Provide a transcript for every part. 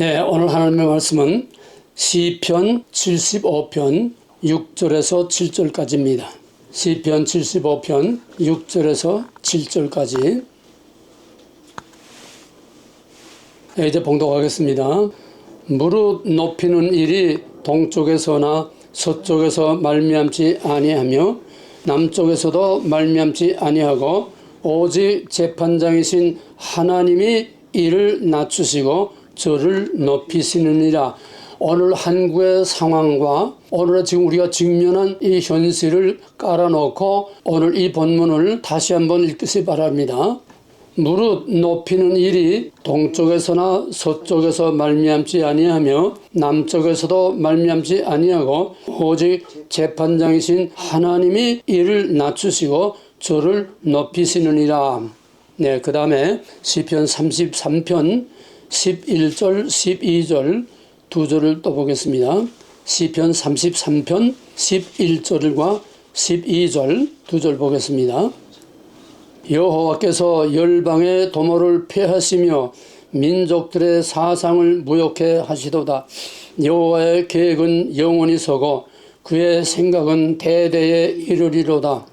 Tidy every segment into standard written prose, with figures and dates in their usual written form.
네, 오늘 하나님의 말씀은 시편 75편 6절에서 7절까지입니다. 시편 75편 6절에서 7절까지. 네, 이제 봉독하겠습니다. 무릇 높이는 일이 동쪽에서나 서쪽에서 말미암지 아니하며 남쪽에서도 말미암지 아니하고 오직 재판장이신 하나님이 이를 낮추시고 저를 높이시느니라. 오늘 한국의 상황과 오늘 지금 우리가 직면한 이 현실을 깔아놓고 오늘 이 본문을 다시 한번 읽으시 바랍니다. 무릇 높이는 일이 동쪽에서나 서쪽에서 말미암지 아니하며 남쪽에서도 말미암지 아니하고 오직 재판장이신 하나님이 이를 낮추시고 저를 높이시느니라. 네, 그 다음에 시편 33편 11절 12절 두 절을 또 보겠습니다. 시편 33편 11절과 12절 두 절 보겠습니다. 여호와께서 열방의 도모를 폐하시며 민족들의 사상을 무욕해 하시도다. 여호와의 계획은 영원히 서고 그의 생각은 대대에 이르리로다.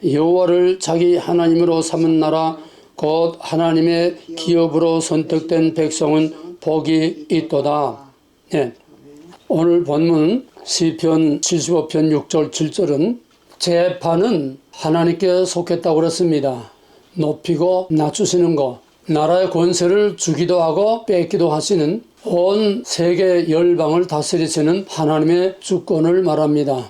여호와를 자기 하나님으로 삼은 나라 곧 하나님의 기업으로 선택된 백성은 복이 있도다. 네. 오늘 본문 시편 75편 6절 7절은 재판은 하나님께 속했다고 그랬습니다. 높이고 낮추시는 것, 나라의 권세를 주기도 하고 뺏기도 하시는 온 세계 열방을 다스리시는 하나님의 주권을 말합니다.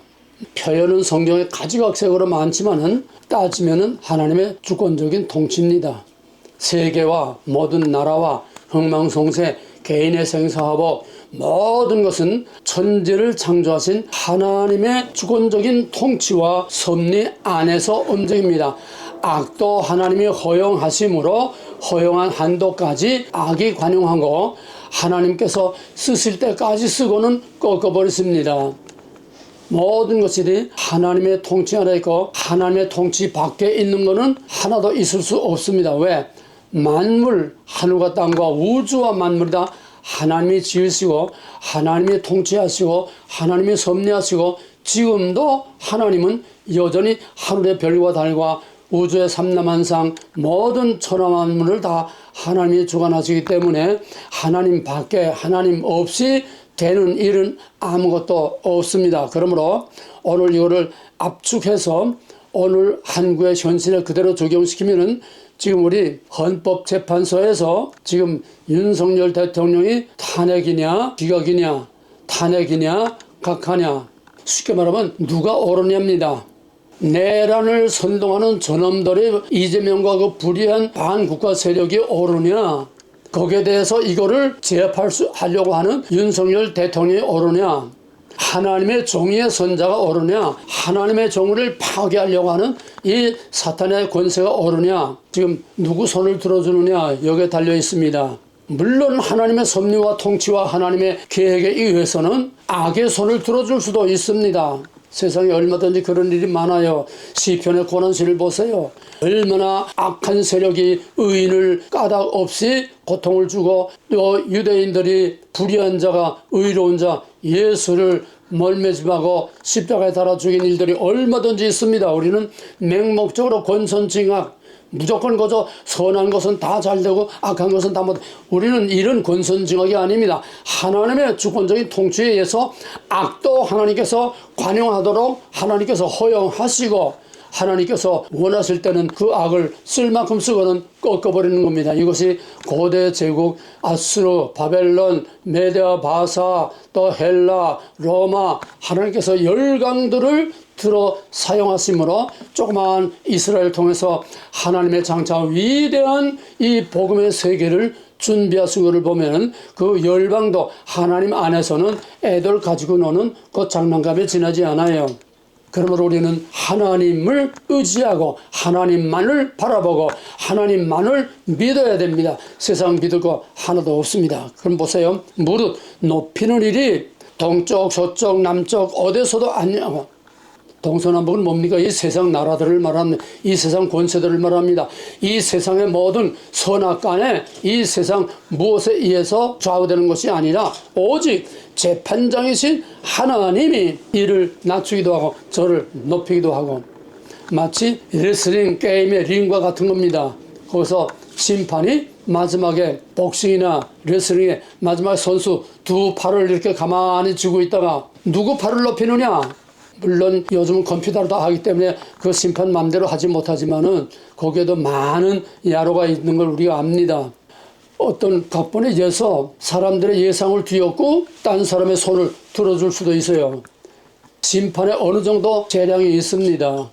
표현은 성경에 가지각색으로 많지만은 따지면은 하나님의 주권적인 통치입니다. 세계와 모든 나라와 흥망성쇠, 개인의 생사화복 모든 것은 천지를 창조하신 하나님의 주권적인 통치와 섭리 안에서 움직입니다. 악도 하나님이 허용하심으로 허용한 한도까지 악이 관용하고 하나님께서 쓰실 때까지 쓰고는 꺾어버렸습니다. 모든 것이 하나님의 통치 안에 있고 하나님의 통치 밖에 있는 것은 하나도 있을 수 없습니다. 왜? 만물, 하늘과 땅과 우주와 만물이 다 하나님이 지으시고 하나님이 통치하시고 하나님이 섭리하시고 지금도 하나님은 여전히 하늘의 별과 달과 우주의 삼라만상 모든 천하만물을 다 하나님이 주관하시기 때문에 하나님 밖에 하나님 없이 되는 일은 아무것도 없습니다. 그러므로 오늘 이거를 압축해서 오늘 한국의 현실에 그대로 적용시키면은 지금 우리 헌법재판소에서 지금 윤석열 대통령이 탄핵이냐 기각이냐 탄핵이냐 각하냐 쉽게 말하면 누가 옳으냐입니다. 내란을 선동하는 저놈들이 이재명과 그 불의한 반국가 세력이 옳으냐, 거기에 대해서 이거를 제압하려고 하는 윤석열 대통령이 옳으냐, 하나님의 정의의 선자가 옳으냐, 하나님의 정의를 파괴하려고 하는 이 사탄의 권세가 옳으냐, 지금 누구 손을 들어주느냐 여기에 달려 있습니다. 물론 하나님의 섭리와 통치와 하나님의 계획에 의해서는 악의 손을 들어줄 수도 있습니다. 세상에 얼마든지 그런 일이 많아요. 시편의 고난시를 보세요. 얼마나 악한 세력이 의인을 까닭 없이 고통을 주고 또 유대인들이 불의한 자가 의로운 자 예수를 멀매집하고 십자가에 달아 죽인 일들이 얼마든지 있습니다. 우리는 맹목적으로 권선징악 무조건 거저 선한 것은 다 잘되고 악한 것은 다 못. 우리는 이런 권선징악이 아닙니다. 하나님의 주권적인 통치에 의해서 악도 하나님께서 관용하도록 하나님께서 허용하시고 하나님께서 원하실 때는 그 악을 쓸 만큼 쓰고는 꺾어버리는 겁니다. 이것이 고대 제국 아수르, 바벨론, 메데아, 바사, 또 헬라, 로마 하나님께서 열강들을 들어 사용하심으로 조그마한 이스라엘 통해서 하나님의 장차 위대한 이 복음의 세계를 준비하신 것을 보면 그 열방도 하나님 안에서는 애들 가지고 노는 그 장난감에 지나지 않아요. 그러므로 우리는 하나님을 의지하고 하나님만을 바라보고 하나님만을 믿어야 됩니다. 세상 믿을 거 하나도 없습니다. 그럼 보세요. 무릇 높이는 일이 동쪽, 서쪽, 남쪽 어디서도 아니하고 동서남북은 뭡니까? 이 세상 나라들을 말합니다. 이 세상 권세들을 말합니다. 이 세상의 모든 선악간에 이 세상 무엇에 의해서 좌우되는 것이 아니라 오직 재판장이신 하나님이 이를 낮추기도 하고 저를 높이기도 하고, 마치 레슬링 게임의 링과 같은 겁니다. 거기서 심판이 마지막에 복싱이나 레슬링의 마지막 선수 두 팔을 이렇게 가만히 쥐고 있다가 누구 팔을 높이느냐? 물론 요즘은 컴퓨터로 다 하기 때문에 그 심판 마음대로 하지 못하지만은 거기에도 많은 야로가 있는 걸 우리가 압니다. 어떤 각본에 의해서 사람들의 예상을 뒤엎고 딴 사람의 손을 들어줄 수도 있어요. 심판에 어느 정도 재량이 있습니다.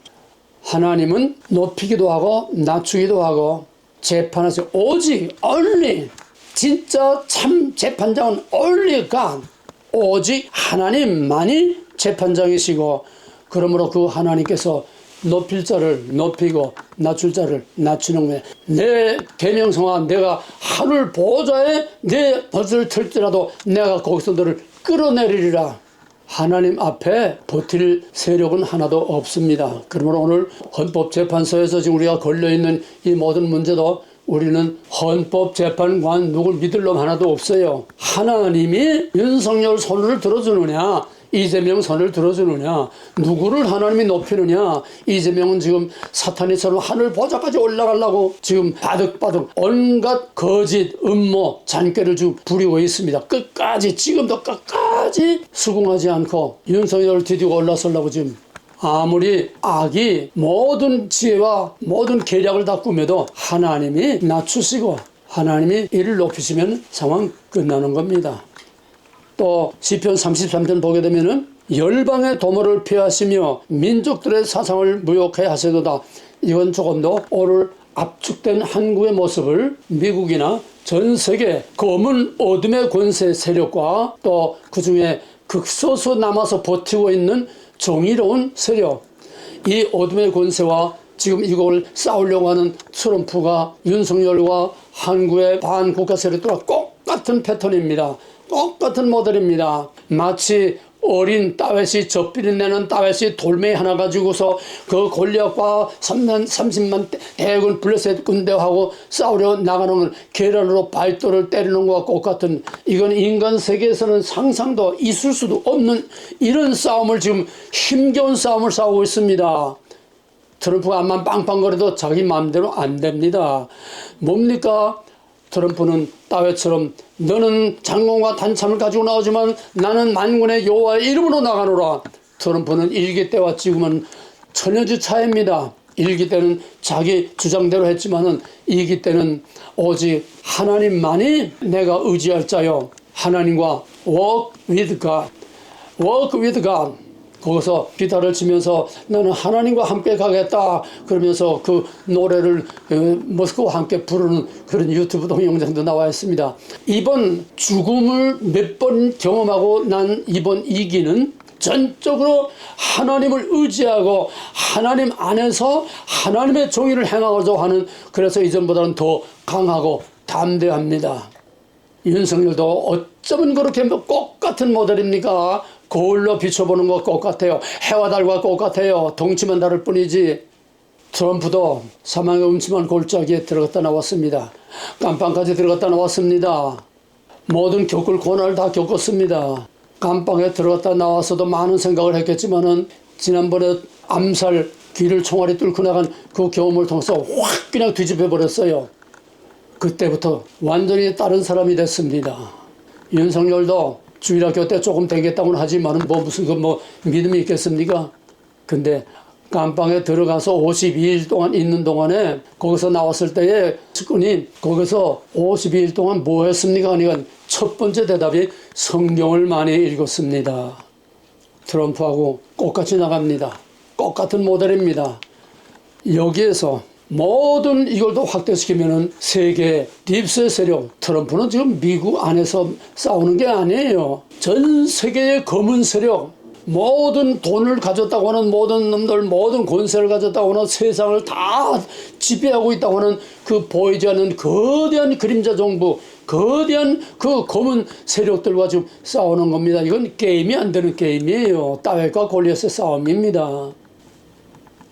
하나님은 높이기도 하고 낮추기도 하고 재판하시 오직 only, 진짜 참 재판장은 only God, 오직 하나님만이 재판장이시고, 그러므로 그 하나님께서 높일 자를 높이고 낮출 자를 낮추는 거예요. 내 계명성아, 내가 하늘 보좌에 내 벗을 틀지라도 내가 거기서 너를 끌어내리리라. 하나님 앞에 버틸 세력은 하나도 없습니다. 그러므로 오늘 헌법재판소에서 지금 우리가 걸려있는 이 모든 문제도 우리는 헌법재판관 누굴 믿을 놈 하나도 없어요. 하나님이 윤석열 손을 들어주느냐, 이재명 손을 들어주느냐, 누구를 하나님이 높이느냐. 이재명은 지금 사탄이처럼 하늘 보좌까지 올라가려고 지금 바득바득 온갖 거짓, 음모, 잔꾀를 지금 부리고 있습니다. 끝까지, 지금도 끝까지 수긍하지 않고 윤석열을 디디고 올라서려고 지금, 아무리 악이 모든 지혜와 모든 계략을 다 꾸며도 하나님이 낮추시고 하나님이 이를 높이시면 상황 끝나는 겁니다. 또 시편 33편 보게 되면은 열방의 도모를 피하시며 민족들의 사상을 무욕해 하시도다. 이건 조금 더 오늘 압축된 한국의 모습을 미국이나 전 세계 검은 어둠의 권세 세력과 또 그중에 극소수 남아서 버티고 있는 정의로운 세력, 이 어둠의 권세와 지금 이걸 싸우려고 하는 트럼프가 윤석열과 한국의 반국가 세력들과 똑같은 패턴입니다. 똑같은 모델입니다. 마치 어린 따웻이 젖비린 내는 따웻이 돌멩이 하나 가지고서 그 골리앗과 30만 대군 블레셋 군대하고 싸우려 나가는 계란으로 발도를 때리는 것과 똑같은, 이건 인간 세계에서는 상상도 있을 수도 없는 이런 싸움을, 지금 힘겨운 싸움을 싸우고 있습니다. 트럼프가 암만 빵빵거려도 자기 마음대로 안 됩니다. 뭡니까? 트럼프는 따웻처럼 너는 장군과 단참을 가지고 나오지만 나는 만군의 여호와의 이름으로 나가노라. 트럼프는 일기 때와 지금은 천여주 차이입니다. 일기 때는 자기 주장대로 했지만은 이기 때는 오직 하나님만이 내가 의지할 자요, 하나님과 walk with God, walk with God. 거기서 기타를 치면서 나는 하나님과 함께 가겠다 그러면서 그 노래를 모스크와 함께 부르는 그런 유튜브 동영상도 나와 있습니다. 이번 죽음을 몇 번 경험하고 난 이번 이기는 전적으로 하나님을 의지하고 하나님 안에서 하나님의 정의를 행하고자 하는, 그래서 이전보다는 더 강하고 담대합니다. 윤석열도 어쩌면 그렇게 똑같은 모델입니까? 거울로 비춰보는 것 똑같아요. 해와 달과 똑같아요. 덩치만 다를 뿐이지. 트럼프도 사망의 음침한 골짜기에 들어갔다 나왔습니다. 감방까지 들어갔다 나왔습니다. 모든 겪을 고난을 다 겪었습니다. 감방에 들어갔다 나와서도 많은 생각을 했겠지만은 지난번에 암살, 귀를 총알이 뚫고 나간 그 경험을 통해서 확 그냥 뒤집어 버렸어요. 그때부터 완전히 다른 사람이 됐습니다. 윤석열도 주일학교 때 조금 되겠다고는 하지만은 무슨 믿음이 있겠습니까? 근데 감방에 들어가서 52일 동안 있는 동안에 거기서 나왔을 때에 측근이 거기서 52일 동안 뭐 했습니까? 그러니까 첫 번째 대답이 성경을 많이 읽었습니다. 트럼프하고 똑같이 나갑니다. 똑같은 모델입니다. 여기에서 모든 이걸 또 확대시키면은 세계 딥스 세력, 트럼프는 지금 미국 안에서 싸우는 게 아니에요. 전 세계의 검은 세력, 모든 돈을 가졌다고 하는 모든 놈들, 모든 권세를 가졌다고 하는, 세상을 다 지배하고 있다고 하는 그 보이지 않는 거대한 그림자 정부, 거대한 그 검은 세력들과 지금 싸우는 겁니다. 이건 게임이 안 되는 게임이에요. 따웻과 골리앗의 싸움입니다.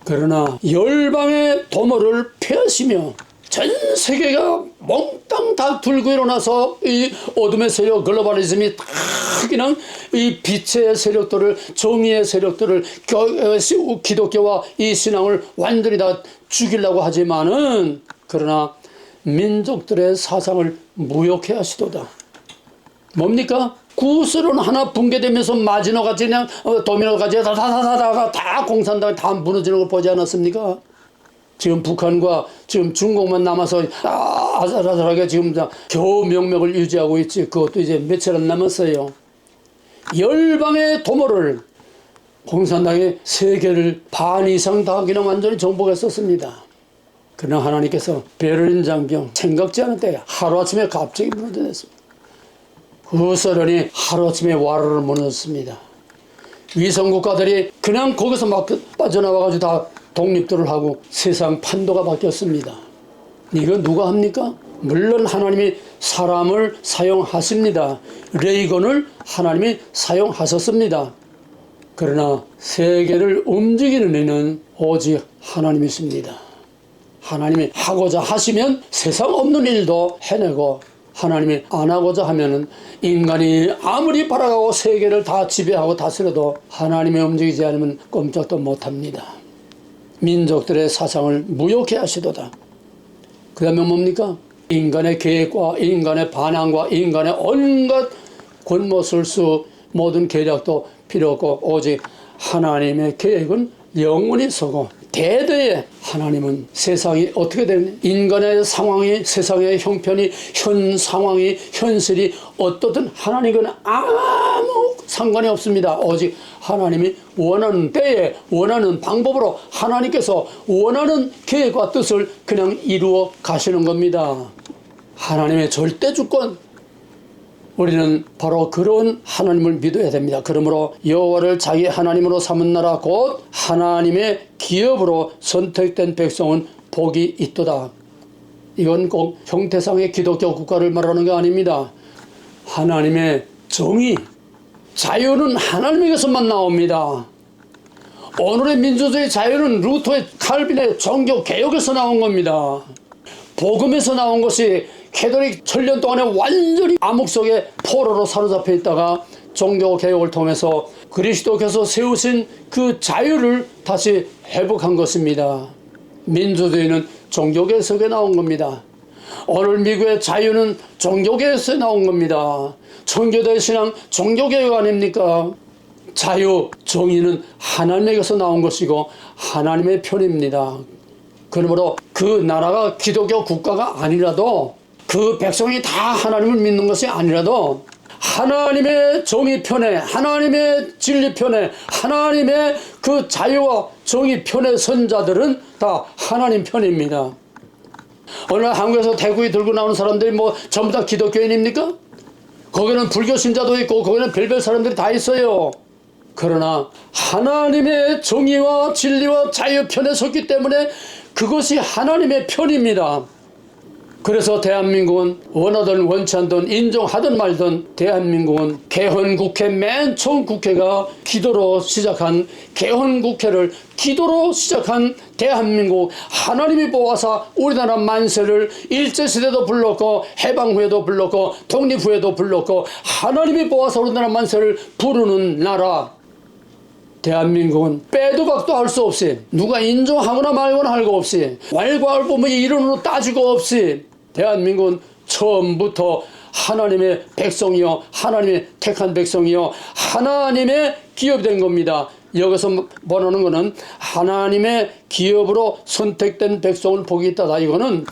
그러나 열방의 도모를 펴시며 전 세계가 몽땅 다 들고 일어나서 이 어둠의 세력 글로벌리즘이 다 그냥 이 빛의 세력들을, 정의의 세력들을, 기독교와 이 신앙을 완전히 다 죽이려고 하지만은, 그러나 민족들의 사상을 무욕해 하시도다. 뭡니까? 구슬은 하나 붕괴되면서 마지노같이 그냥 도미노같이 다 공산당이 다 무너지는 걸 보지 않았습니까? 지금 북한과 지금 중국만 남아서 아슬아슬하게 지금 겨우 명맥을 유지하고 있지. 그것도 이제 며칠 안 남았어요. 열방의 도모를 공산당이 세계를 반 이상 다 그냥 완전히 정복했었습니다. 그러나 하나님께서 베를린 장벽 생각지 않은 때 하루아침에 갑자기 무너졌습니다. 그 소련이 하루아침에 와르르 무너졌습니다. 위성국가들이 그냥 거기서 막 빠져나와가지고 다 독립들을 하고 세상 판도가 바뀌었습니다. 이거 누가 합니까? 물론 하나님이 사람을 사용하십니다. 레이건을 하나님이 사용하셨습니다. 그러나 세계를 움직이는 이는 오직 하나님이십니다. 하나님이 하고자 하시면 세상 없는 일도 해내고, 하나님이 안 하고자 하면은 인간이 아무리 바라가고 세계를 다 지배하고 다스려도 하나님이 움직이지 않으면 꼼짝도 못합니다. 민족들의 사상을 무욕해 하시도다. 그 다음에 뭡니까? 인간의 계획과 인간의 반항과 인간의 온갖 권모술수 모든 계략도 필요 없고 오직 하나님의 계획은 영원히 서고, 대대에 하나님은 세상이 어떻게 되는, 인간의 상황이, 세상의 형편이, 현 상황이, 현실이 어떻든 하나님은 아무 상관이 없습니다. 오직 하나님이 원하는 때에 원하는 방법으로 하나님께서 원하는 계획과 뜻을 그냥 이루어 가시는 겁니다. 하나님의 절대 주권, 우리는 바로 그런 하나님을 믿어야 됩니다. 그러므로 여호와를 자기 하나님으로 삼은 나라 곧 하나님의 기업으로 선택된 백성은 복이 있도다. 이건 꼭 형태상의 기독교 국가를 말하는 게 아닙니다. 하나님의 정의, 자유는 하나님에게서만 나옵니다. 오늘의 민주주의 자유는 루터의 칼빈의 종교 개혁에서 나온 겁니다. 복음에서 나온 것이 캐톨릭 천년 동안에 완전히 암흑 속에 포로로 사로잡혀 있다가 종교 개혁을 통해서 그리스도께서 세우신 그 자유를 다시 회복한 것입니다. 민주주의는 종교개혁에서 나온 겁니다. 오늘 미국의 자유는 종교개혁에서 나온 겁니다. 청교도의 신앙 종교개혁 아닙니까? 자유, 정의는 하나님에게서 나온 것이고 하나님의 편입니다. 그러므로 그 나라가 기독교 국가가 아니라도, 그 백성이 다 하나님을 믿는 것이 아니라도 하나님의 정의 편에, 하나님의 진리 편에, 하나님의 그 자유와 정의 편의 선자들은 다 하나님 편입니다. 오늘 한국에서 대구에 들고 나오는 사람들이 뭐 전부 다 기독교인입니까? 거기는 불교 신자도 있고 거기는 별별 사람들이 다 있어요. 그러나 하나님의 정의와 진리와 자유 편에 섰기 때문에 그것이 하나님의 편입니다. 그래서 대한민국은 원하든 원치 않든 인정하든 말든 대한민국은 개헌국회, 맨 처음 국회가 기도로 시작한, 개헌국회를 기도로 시작한 대한민국, 하나님이 뽑아서 우리나라 만세를 일제시대도 불렀고 해방 후에도 불렀고 독립 후에도 불렀고 하나님이 뽑아서 우리나라 만세를 부르는 나라, 대한민국은 빼도 박도 할 수 없이, 누가 인정하거나 말거나 할 거 없이, 왈가왈부 뭐 이론으로 따지고 없이 대한민국은 처음부터 하나님의 백성이요, 하나님의 택한 백성이요, 하나님의 기업이 된 겁니다. 여기서 말하는 것은 하나님의 기업으로 선택된 백성은 복이 있다. 이거는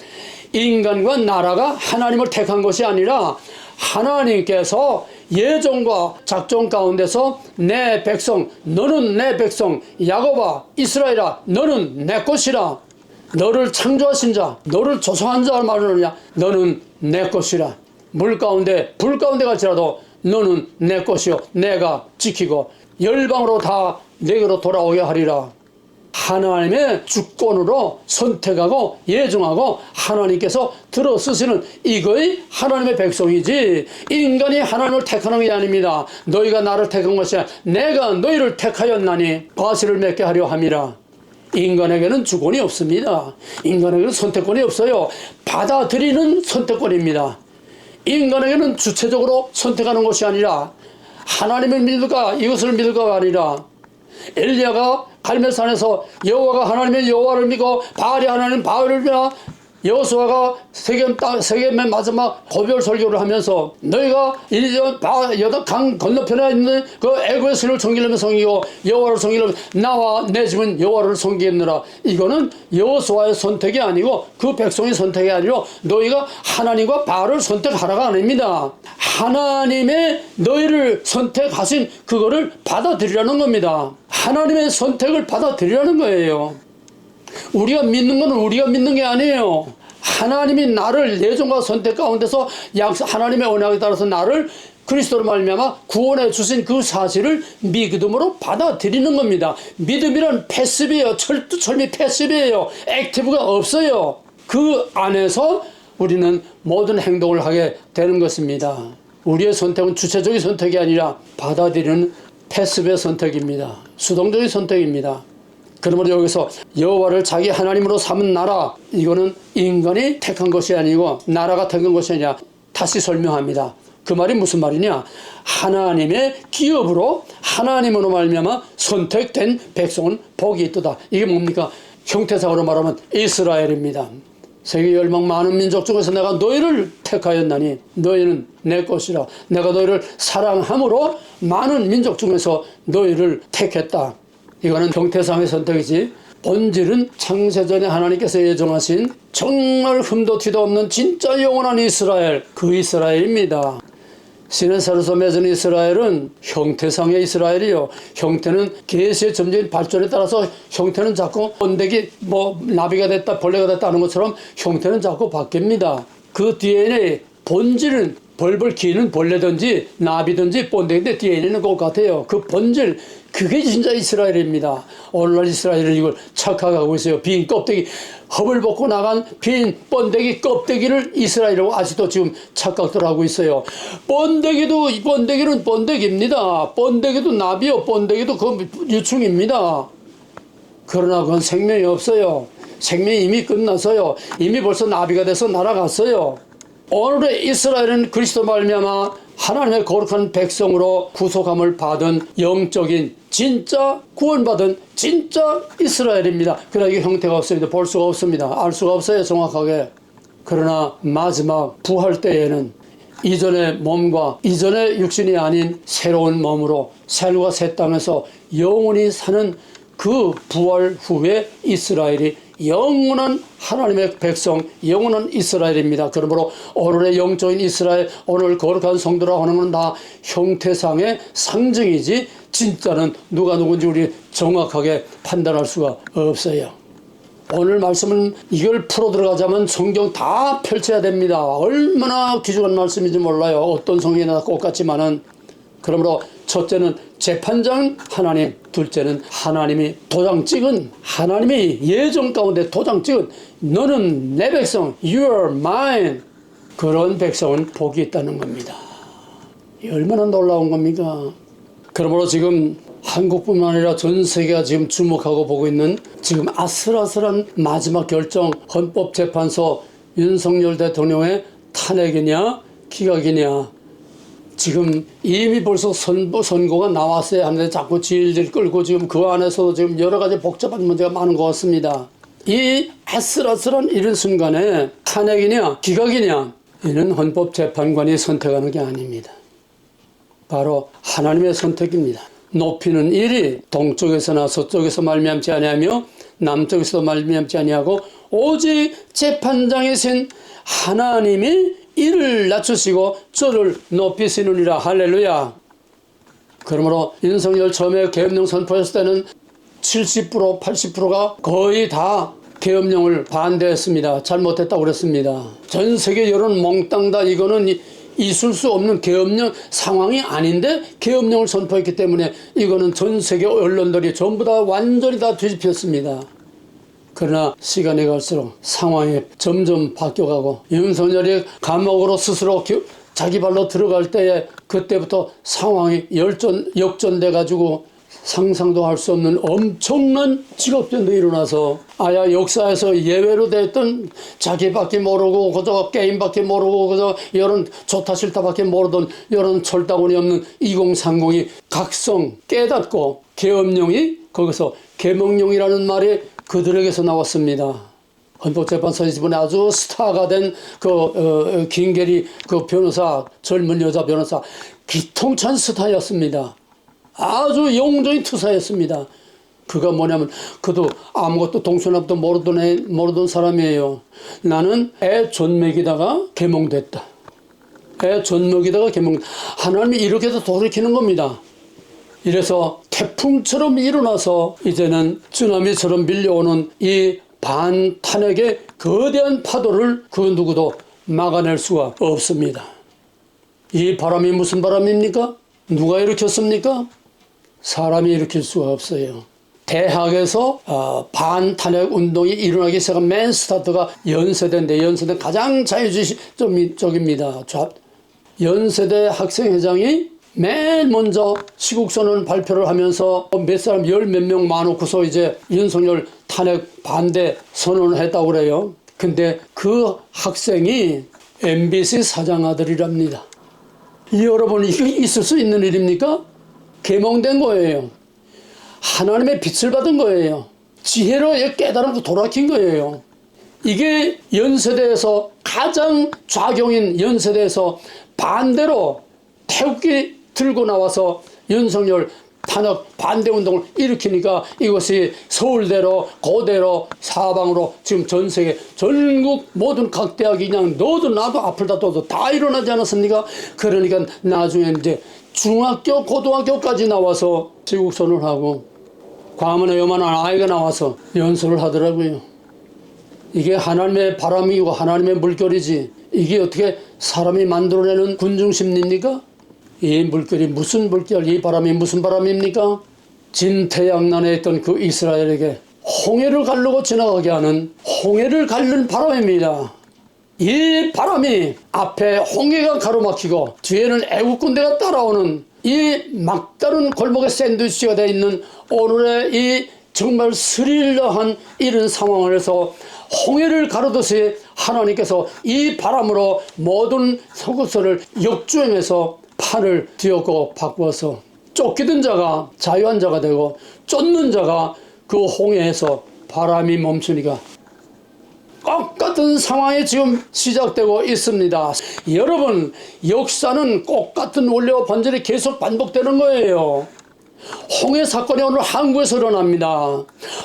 인간과 나라가 하나님을 택한 것이 아니라 하나님께서 예정과 작정 가운데서 내 백성, 너는 내 백성, 야곱아, 이스라엘아, 너는 내 것이라. 너를 창조하신 자, 너를 조성한 자를 말하느냐, 너는 내 것이라. 물 가운데, 불 가운데 갈지라도 너는 내 것이요, 내가 지키고 열방으로 다 내게로 돌아오게 하리라. 하나님의 주권으로 선택하고 예정하고 하나님께서 들어쓰시는 이거의 하나님의 백성이지, 인간이 하나님을 택하는 게 아닙니다. 너희가 나를 택한 것이 아니라 내가 너희를 택하였나니 과실을 맺게 하려 함이라. 인간에게는 주권이 없습니다. 인간에게는 선택권이 없어요. 받아들이는 선택권입니다. 인간에게는 주체적으로 선택하는 것이 아니라 하나님을 믿을까 이것을 믿을까가 아니라 엘리야가 갈멜산에서 여호와가 하나님의 여호와를 믿고 바알이 하나님 바알을 믿어 여호수아가 세겜의 마지막 고별 설교를 하면서 너희가 이제 강 건너편에 있는 그 애굽의 신을 섬기려면 섬기고 여호와를 섬기려면 나와 내 집은 여호와를 섬기겠느라. 이거는 여호수아의 선택이 아니고 그 백성의 선택이 아니고 너희가 하나님과 바알을 선택하라가 아닙니다. 하나님의 너희를 선택하신 그거를 받아들이라는 겁니다. 하나님의 선택을 받아들이라는 거예요. 우리가 믿는 건 우리가 믿는 게 아니에요. 하나님이 나를 예정과 선택 가운데서 하나님의 언약에 따라서 나를 그리스도로 말미암아 구원해 주신 그 사실을 믿음으로 받아들이는 겁니다. 믿음이란 패시브예요. 철미 패시브예요. 액티브가 없어요. 그 안에서 우리는 모든 행동을 하게 되는 것입니다. 우리의 선택은 주체적인 선택이 아니라 받아들이는 패시브의 선택입니다. 수동적인 선택입니다. 그러므로 여기서 여호와를 자기 하나님으로 삼은 나라, 이거는 인간이 택한 것이 아니고 나라가 택한 것이 아니라 다시 설명합니다. 그 말이 무슨 말이냐? 하나님의 기업으로 하나님으로 말미암아 선택된 백성은 복이 있도다. 이게 뭡니까? 형태상으로 말하면 이스라엘입니다. 세계 열방 많은 민족 중에서 내가 너희를 택하였나니 너희는 내 것이라. 내가 너희를 사랑함으로 많은 민족 중에서 너희를 택했다. 이거는 형태상의 선택이지 본질은 창세전에 하나님께서 예정하신 정말 흠도 티도 없는 진짜 영원한 이스라엘, 그 이스라엘입니다. 신의 살에서 맺은 이스라엘은 형태상의 이스라엘이요. 형태는 계시의 점진 발전에 따라서 형태는 자꾸 번데기 나비가 됐다 벌레가 됐다 하는 것처럼 형태는 자꾸 바뀝니다. 그 DNA 본질은 벌벌 기는 벌레든지 나비든지 번데기인데 DNA는 똑같아요. 그 본질, 그게 진짜 이스라엘입니다. 오늘날 이스라엘은 이걸 착각하고 있어요. 빈 껍데기, 헙을 벗고 나간 빈 번데기 껍데기를 이스라엘이라고 아직도 지금 착각들 하고 있어요. 번데기는 번데기입니다. 번데기도 나비요. 번데기도 그 유충입니다. 그러나 그건 생명이 없어요. 생명이 이미 끝났어요. 이미 벌써 나비가 돼서 날아갔어요. 오늘의 이스라엘은 그리스도 말미암아 하나님의 거룩한 백성으로 구속함을 받은 영적인 진짜 구원받은 진짜 이스라엘입니다. 그러나 이게 형태가 없습니다. 볼 수가 없습니다. 알 수가 없어요. 정확하게. 그러나 마지막 부활 때에는 이전의 몸과 이전의 육신이 아닌 새로운 몸으로 새하늘과 새 땅에서 영원히 사는 그 부활 후에 이스라엘이 영원한 하나님의 백성, 영원한 이스라엘입니다. 그러므로 오늘의 영적인 이스라엘, 오늘 거룩한 성도라 하는 건 다 형태상의 상징이지 진짜는 누가 누군지 우리 정확하게 판단할 수가 없어요. 오늘 말씀은 이걸 풀어 들어가자면 성경 다 펼쳐야 됩니다. 얼마나 귀중한 말씀인지 몰라요. 어떤 성경이나 똑같지만은. 그러므로 첫째는 재판장 하나님, 둘째는 하나님이 도장 찍은, 하나님이 예정 가운데 도장 찍은 너는 내 백성, you are mine, 그런 백성은 복이 있다는 겁니다. 얼마나 놀라운 겁니까? 그러므로 지금 한국뿐만 아니라 전 세계가 지금 주목하고 보고 있는 지금 아슬아슬한 마지막 결정, 헌법재판소 윤석열 대통령의 탄핵이냐 기각이냐, 지금 이미 벌써 선고가 나왔어야 하는데 자꾸 질질 끌고 지금 그 안에서도 지금 여러 가지 복잡한 문제가 많은 것 같습니다. 이 아슬아슬한 이런 순간에 탄핵이냐 기각이냐, 이는 헌법재판관이 선택하는 게 아닙니다. 바로 하나님의 선택입니다. 높이는 일이 동쪽에서나 서쪽에서 말미암지 아니하며 남쪽에서도 말미암지 아니하고 오직 재판장이신 하나님이 이를 낮추시고 저를 높이시느니라. 할렐루야. 그러므로 윤석열 처음에 계엄령 선포했을 때는 70% 80%가 거의 다 계엄령을 반대했습니다. 잘못했다고 그랬습니다. 전 세계 여론 몽땅 다 이거는 있을 수 없는 계엄령 상황이 아닌데 계엄령을 선포했기 때문에 이거는 전 세계 언론들이 전부 다 완전히 다 뒤집혔습니다. 그러나 시간이 갈수록 상황이 점점 바뀌어가고 윤석열이 감옥으로 스스로 자기 발로 들어갈 때에 그때부터 상황이 역전돼 가지고 상상도 할 수 없는 엄청난 직업전도 일어나서 아야 역사에서 예외로 됐던 자기밖에 모르고 그저 게임밖에 모르고 그저 이런 좋다 싫다밖에 모르던 이런 철다구니 없는 2030이 각성 깨닫고 계엄령이 거기서 계몽령이라는 말이 그들에게서 나왔습니다. 헌법재판소에서 이번에 아주 스타가 된 김계리 그 변호사, 젊은 여자 변호사, 기통찬 스타였습니다. 아주 영웅적인 투사였습니다. 그가 뭐냐면 그도 아무것도 동서남도 모르던 사람이에요. 나는 애 젖 먹이다가 계몽됐다. 애 젖 먹이다가 계몽. 하나님이 이렇게도 돌이키는 겁니다. 이래서 태풍처럼 일어나서 이제는 쓰나미처럼 밀려오는 이 반탄핵의 거대한 파도를 그 누구도 막아낼 수가 없습니다. 이 바람이 무슨 바람입니까? 누가 일으켰습니까? 사람이 일으킬 수가 없어요. 대학에서 반탄핵 운동이 일어나기 시작한 맨 스타트가 연세대인데, 연세대 가장 자유주의적입니다. 연세대 학생회장이 맨 먼저 시국선언 발표를 하면서 몇 사람 열 몇 명 많고서 이제 윤석열 탄핵 반대 선언을 했다고 그래요. 근데 그 학생이 MBC 사장 아들이랍니다. 여러분, 이게 있을 수 있는 일입니까? 계몽된 거예요. 하나님의 빛을 받은 거예요. 지혜로 깨달음으로 돌아킨 거예요. 이게 연세대에서 가장 좌경인 연세대에서 반대로 태극기 들고 나와서 윤석열 탄핵 반대 운동을 일으키니까 이것이 서울대로 고대로 사방으로 지금 전 세계 전국 모든 각 대학이 그냥 너도 나도 아플다 떠도 다 일어나지 않았습니까? 그러니까 나중에 이제 중학교 고등학교까지 나와서 지국선언을 하고 과문에 요만한 아이가 나와서 연설을 하더라고요. 이게 하나님의 바람이고 하나님의 물결이지 이게 어떻게 사람이 만들어내는 군중심리입니까? 이 물결이 무슨 물결, 이 바람이 무슨 바람입니까? 진태양난에 있던 그 이스라엘에게 홍해를 가르고 지나가게 하는 홍해를 가르는 바람입니다. 이 바람이 앞에 홍해가 가로막히고 뒤에는 애국 군대가 따라오는 이 막다른 골목에 샌드위치가 되어 있는 오늘의 이 정말 스릴러한 이런 상황에서 홍해를 가르듯이 하나님께서 이 바람으로 모든 서구서를 역주행해서 판을 뒤엎고 바꾸어서 쫓기던 자가 자유한 자가 되고 쫓는 자가 그 홍해에서 바람이 멈추니까 똑같은 상황이 지금 시작되고 있습니다. 여러분, 역사는 똑같은 원리와 반전이 계속 반복되는 거예요. 홍해 사건이 오늘 한국에서 일어납니다.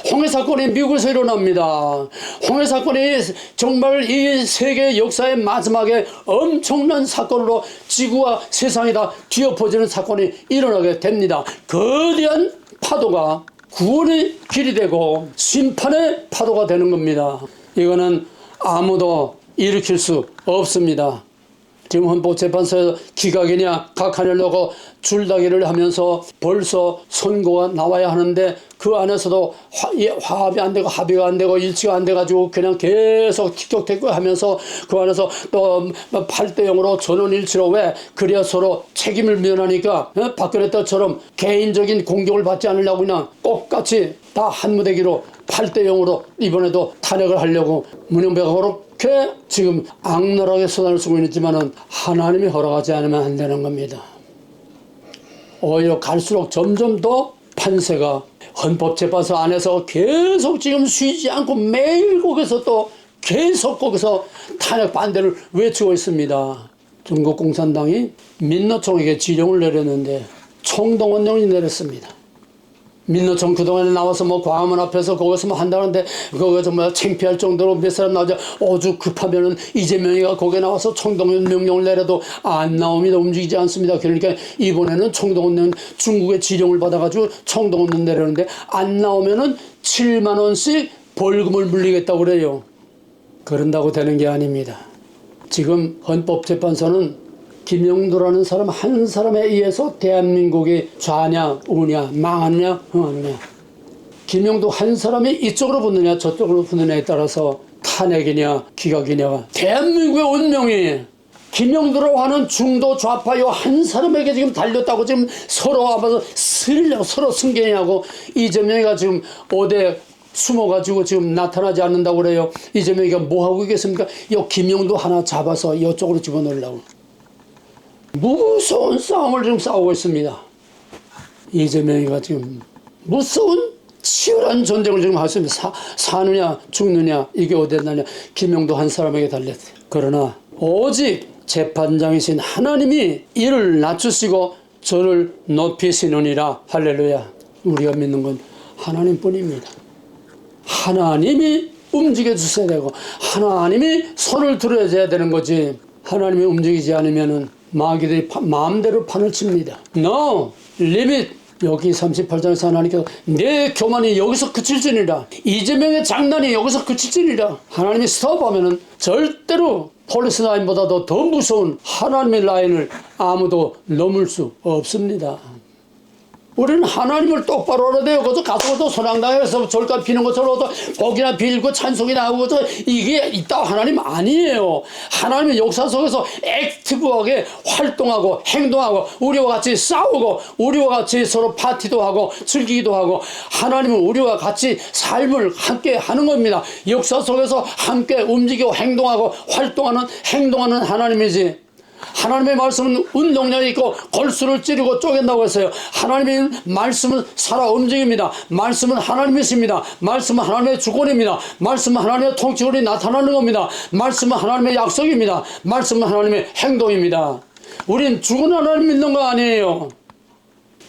홍해 사건이 미국에서 일어납니다. 홍해 사건이 정말 이 세계 역사의 마지막에 엄청난 사건으로 지구와 세상이 다 뒤엎어지는 사건이 일어나게 됩니다. 거대한 파도가 구원의 길이 되고 심판의 파도가 되는 겁니다. 이거는 아무도 일으킬 수 없습니다. 지금 헌법재판소에서 기각이냐 각하를 놓고 줄다기를 하면서 벌써 선고가 나와야 하는데 그 안에서도 화합이 안 되고 합의가 안 되고 일치가 안 돼가지고 그냥 계속 틱톡택고 하면서 그 안에서 또 8대0으로 전원일치로 왜 그래야 서로 책임을 면하니까 박근혜 때처럼 개인적인 공격을 받지 않으려고 그냥 똑같이 다 한무대기로 8대0으로 이번에도 탄핵을 하려고 문영배가 그렇게 지금 악랄하게 수단을 쓰고 있지만은 하나님이 허락하지 않으면 안 되는 겁니다. 오히려 갈수록 점점 더 판세가 헌법재판소 안에서 계속 지금 쉬지 않고 매일 거기서 또 계속 거기서 탄핵 반대를 외치고 있습니다. 중국 공산당이 민노총에게 지령을 내렸는데 총동원령이 내렸습니다. 민노총 그동안에 나와서 뭐 광화문 앞에서 거기서 뭐 한다는데 그거 정말 창피할 정도로 몇 사람 나오자 오죽 급하면은 이재명이가 거기에 나와서 총동원 명령을 내려도 안 나옵니다. 움직이지 않습니다. 그러니까 이번에는 총동원령 중국의 지령을 받아가지고 총동원령 내려는데 안 나오면은 7만 원씩 벌금을 물리겠다고 그래요. 그런다고 되는 게 아닙니다. 지금 헌법재판소는 김영도라는 사람 한 사람에 의해서 대한민국이 좌냐 우냐 망하느냐 흥하느냐 김영도 한 사람이 이쪽으로 붙느냐 저쪽으로 붙느냐에 따라서 탄핵이냐 기각이냐가 대한민국의 운명이 김영두라고 하는 중도 좌파요 한 사람에게 지금 달렸다고 지금 서로 와서 스리려고 서로 승계하고 이재명이가 지금 어디 숨어가지고 지금 나타나지 않는다고 그래요. 이재명이가 뭐 하고 있겠습니까? 요 김영두 하나 잡아서 이쪽으로 집어넣으려고 무서운 싸움을 지금 싸우고 있습니다. 이재명이가 지금 무서운 치열한 전쟁을 지금 하고 있습니다. 사느냐 죽느냐 이게 어땠느냐 김영두 한 사람에게 달렸어요. 그러나 오직 재판장이신 하나님이 이를 낮추시고 저를 높이시느니라. 할렐루야. 우리가 믿는 건 하나님뿐입니다. 하나님이 움직여 주셔야 되고 하나님이 손을 들어줘야 되는 거지. 하나님이 움직이지 않으면 마귀들이 마음대로 판을 칩니다. No limit. 여기 38장에서 하나님께서 내 교만이 여기서 그칠지니라. 이재명의 장난이 여기서 그칠지니라. 하나님이 스톱하면은 절대로 폴리스 라인보다도 더 무서운 하나님의 라인을 아무도 넘을 수 없습니다. 우리는 하나님을 똑바로 알아야 돼요. 그래서 가서 소랑당에서 절간 피는 것처럼 복이나 빌고 찬송이나 하고 이게 있다 하나님 아니에요. 하나님의 역사 속에서 액티브하게 활동하고 행동하고 우리와 같이 싸우고 우리와 같이 서로 파티도 하고 즐기기도 하고 하나님은 우리와 같이 삶을 함께 하는 겁니다. 역사 속에서 함께 움직이고 행동하고 활동하는 행동하는 하나님이지. 하나님의 말씀은 운동력이 있고 골수를 찌르고 쪼갠다고 했어요. 하나님의 말씀은 살아 움직입니다. 말씀은 하나님이십니다. 말씀은 하나님의 주권입니다. 말씀은 하나님의 통치권이 나타나는 겁니다. 말씀은 하나님의 약속입니다. 말씀은 하나님의 행동입니다. 우린 죽은 하나님 믿는 거 아니에요.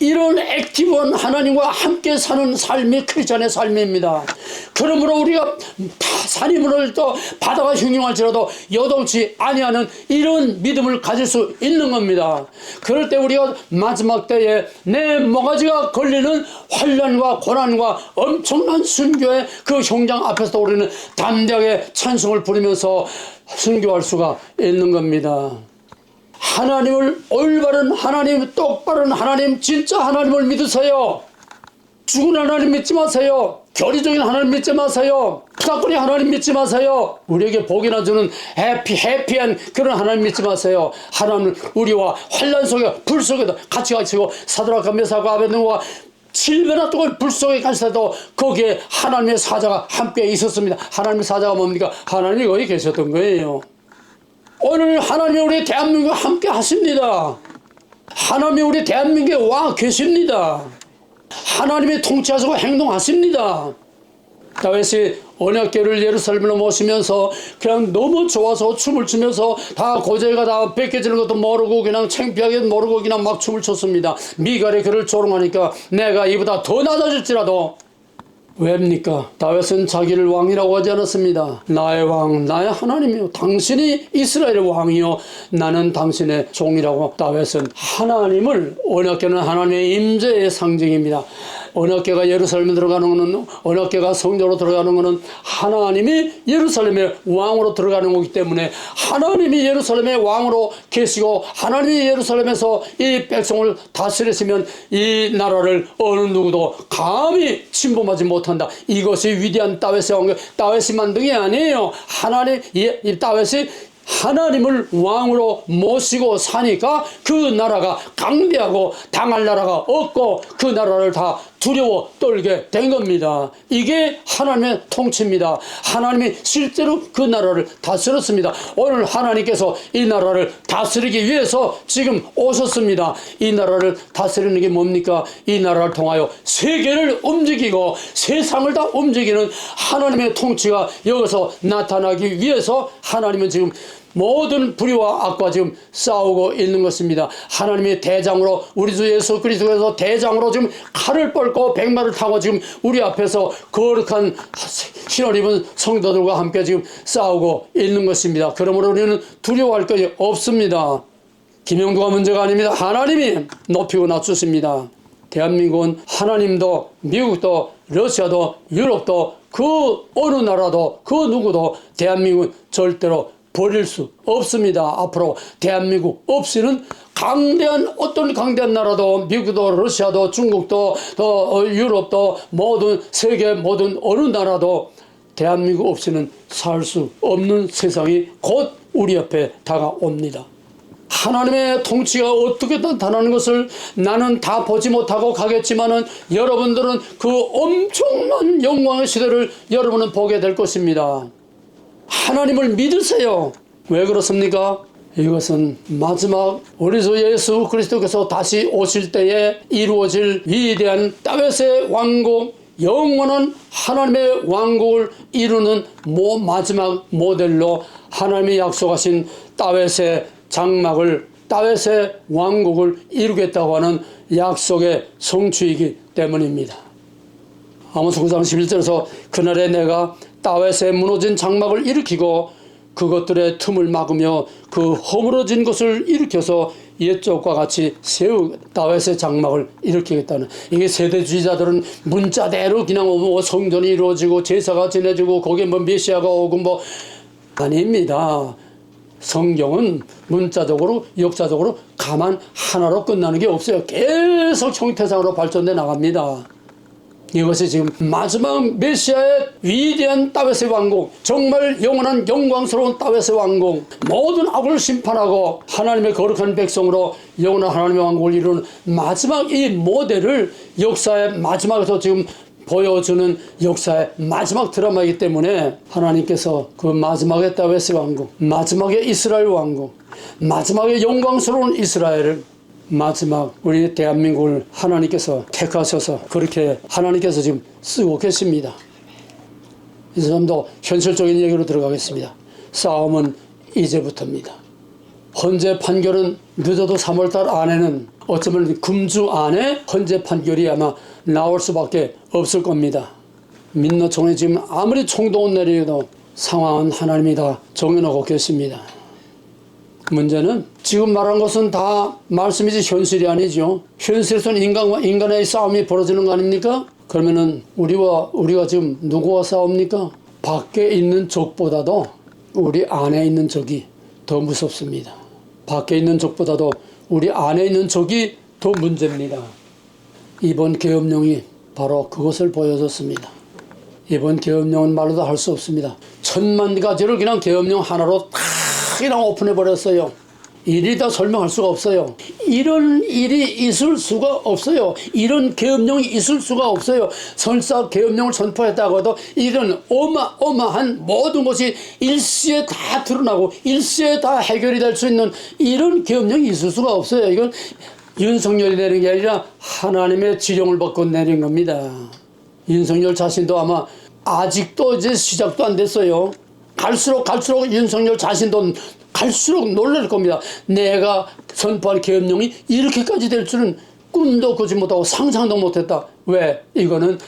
이런 액티브한 하나님과 함께 사는 삶이 크리스찬의 삶입니다. 그러므로 우리가 산이 무너질 때 바다가 흉흉할지라도 여동치 아니하는 이런 믿음을 가질 수 있는 겁니다. 그럴 때 우리가 마지막 때에 내 모가지가 걸리는 환난과 고난과 엄청난 순교의 그 형장 앞에서 우리는 담대하게 찬송을 부르면서 순교할 수가 있는 겁니다. 하나님을 올바른 하나님, 똑바른 하나님, 진짜 하나님을 믿으세요. 죽은 하나님 믿지 마세요. 교리적인 하나님 믿지 마세요. 부닥거리 하나님 믿지 마세요. 우리에게 복이나 주는 해피한 그런 하나님 믿지 마세요. 하나님은 우리와 환난 속에 불 속에도 같이 가시고 사드락과 메삭과 아벳느고가 7배나 뜨거운 불 속에 가시다도 거기에 하나님의 사자가 함께 있었습니다. 하나님의 사자가 뭡니까? 하나님이 거기 계셨던 거예요. 오늘 하나님이 우리 대한민국과 함께 하십니다. 하나님이 우리 대한민국에 와 계십니다. 하나님이 통치하시고 행동하십니다. 다윗이 언약궤를 예루살렘으로 모시면서 그냥 너무 좋아서 춤을 추면서 다 고재가 다 벗겨지는 것도 모르고 그냥 창피하게 모르고 그냥 막 춤을 췄습니다. 미갈이 그를 조롱하니까 내가 이보다 더 낮아질지라도 왜입니까? 다윗은 자기를 왕이라고 하지 않았습니다. 나의 왕, 나의 하나님이요. 당신이 이스라엘의 왕이요. 나는 당신의 종이라고. 다윗은 하나님을, 언약궤는 하나님의 임재의 상징입니다. 언약궤가 예루살렘에 들어가는 것은, 언약궤가 성전으로 들어가는 것은 하나님이 예루살렘의 왕으로 들어가는 거기 때문에 하나님이 예루살렘의 왕으로 계시고 하나님이 예루살렘에서 이 백성을 다스리시면 이 나라를 어느 누구도 감히 침범하지 못한다. 이것이 위대한 다윗의 왕국, 다윗이 만든 게 아니에요. 하나님, 이 다윗이 하나님을 왕으로 모시고 사니까 그 나라가 강대하고 당할 나라가 없고 그 나라를 다 두려워 떨게 된 겁니다. 이게 하나님의 통치입니다. 하나님이 실제로 그 나라를 다스렸습니다. 오늘 하나님께서 이 나라를 다스리기 위해서 지금 오셨습니다. 이 나라를 다스리는 게 뭡니까? 이 나라를 통하여 세계를 움직이고 세상을 다 움직이는 하나님의 통치가 여기서 나타나기 위해서 하나님은 지금 모든 불의와 악과 지금 싸우고 있는 것입니다. 하나님의 대장으로 우리 주 예수 그리스도에서 대장으로 지금 칼을 뻘고 백마를 타고 지금 우리 앞에서 거룩한 신을 입은 성도들과 함께 지금 싸우고 있는 것입니다. 그러므로 우리는 두려워할 것이 없습니다. 김영두가 문제가 아닙니다. 하나님이 높이고 낮추십니다. 대한민국은 하나님도 미국도 러시아도 유럽도 그 어느 나라도 그 누구도 대한민국은 절대로 버릴 수 없습니다. 앞으로 대한민국 없이는 어떤 강대한 나라도 미국도 러시아도 중국도 또 유럽도 모든 세계 모든 어느 나라도 대한민국 없이는 살 수 없는 세상이 곧 우리 옆에 다가옵니다. 하나님의 통치가 어떻게 나타나는 것을 나는 다 보지 못하고 가겠지만은 여러분들은 그 엄청난 영광의 시대를 여러분은 보게 될 것입니다. 하나님을 믿으세요. 왜 그렇습니까? 이것은 마지막 우리 주 예수 그리스도께서 다시 오실 때에 이루어질 위대한 다윗의 왕국, 영원한 하나님의 왕국을 이루는 마지막 모델로 하나님이 약속하신 다윗의 장막을, 다윗의 왕국을 이루겠다고 하는 약속의 성취이기 때문입니다. 아모스 9장 11절에서 그날에 내가 다윗의 무너진 장막을 일으키고 그것들의 틈을 막으며 그 허물어진 것을 일으켜서 옛적과 같이 다윗의 장막을 일으키겠다는, 이게 세대주의자들은 문자대로 그냥 뭐 성전이 이루어지고 제사가 지내지고 거기에 뭐 메시아가 오고 뭐 아닙니다. 성경은 문자적으로 역사적으로 가만 하나로 끝나는 게 없어요. 계속 형태상으로 발전돼 나갑니다. 이것이 지금 마지막 메시아의 위대한 다윗의 왕국, 정말 영원한 영광스러운 다윗의 왕국, 모든 악을 심판하고 하나님의 거룩한 백성으로 영원한 하나님의 왕국을 이루는 마지막 이 모델을 역사의 마지막에서 지금 보여주는 역사의 마지막 드라마이기 때문에 하나님께서 그 마지막의 다윗의 왕국, 마지막의 이스라엘 왕국, 마지막의 영광스러운 이스라엘을, 마지막 우리 대한민국을 하나님께서 택하셔서 그렇게 하나님께서 지금 쓰고 계십니다. 이제 좀 더 현실적인 얘기로 들어가겠습니다. 싸움은 이제부터입니다. 헌재 판결은 늦어도 3월달 안에는, 어쩌면 금주 안에 헌재 판결이 아마 나올 수밖에 없을 겁니다. 민노총에 지금 아무리 총동원 내리도 상황은 하나님이 다 정해놓고 계십니다. 문제는 지금 말한 것은 다 말씀이지 현실이 아니죠. 현실에서는 인간과 인간의 싸움이 벌어지는 거 아닙니까? 그러면은 우리가 지금 누구와 싸웁니까? 밖에 있는 적보다도 우리 안에 있는 적이 더 무섭습니다. 밖에 있는 적보다도 우리 안에 있는 적이 더 문제입니다. 이번 계엄령이 바로 그것을 보여줬습니다. 이번 계엄령은 말로도 할 수 없습니다. 1000만 가지를 그냥 계엄령 하나로 다 그냥 오픈해버렸어요. 일이 다 설명할 수가 없어요. 이런 일이 있을 수가 없어요. 이런 계엄령이 있을 수가 없어요. 설사 계엄령을 선포했다고 해도 이런 어마어마한 모든 것이 일시에 다 드러나고 일시에 다 해결이 될 수 있는 이런 계엄령이 있을 수가 없어요. 이건 윤석열이 내린 게 아니라 하나님의 지령을 받고 내린 겁니다. 윤석열 자신도 아마 아직도 이제 시작도 안 됐어요. 갈수록 윤석열 자신도 갈수록 놀랄 겁니다. 내가 선포할 계엄령이 이렇게까지 될 줄은 꿈도 꾸지 못하고 상상도 못했다. 왜? 이거는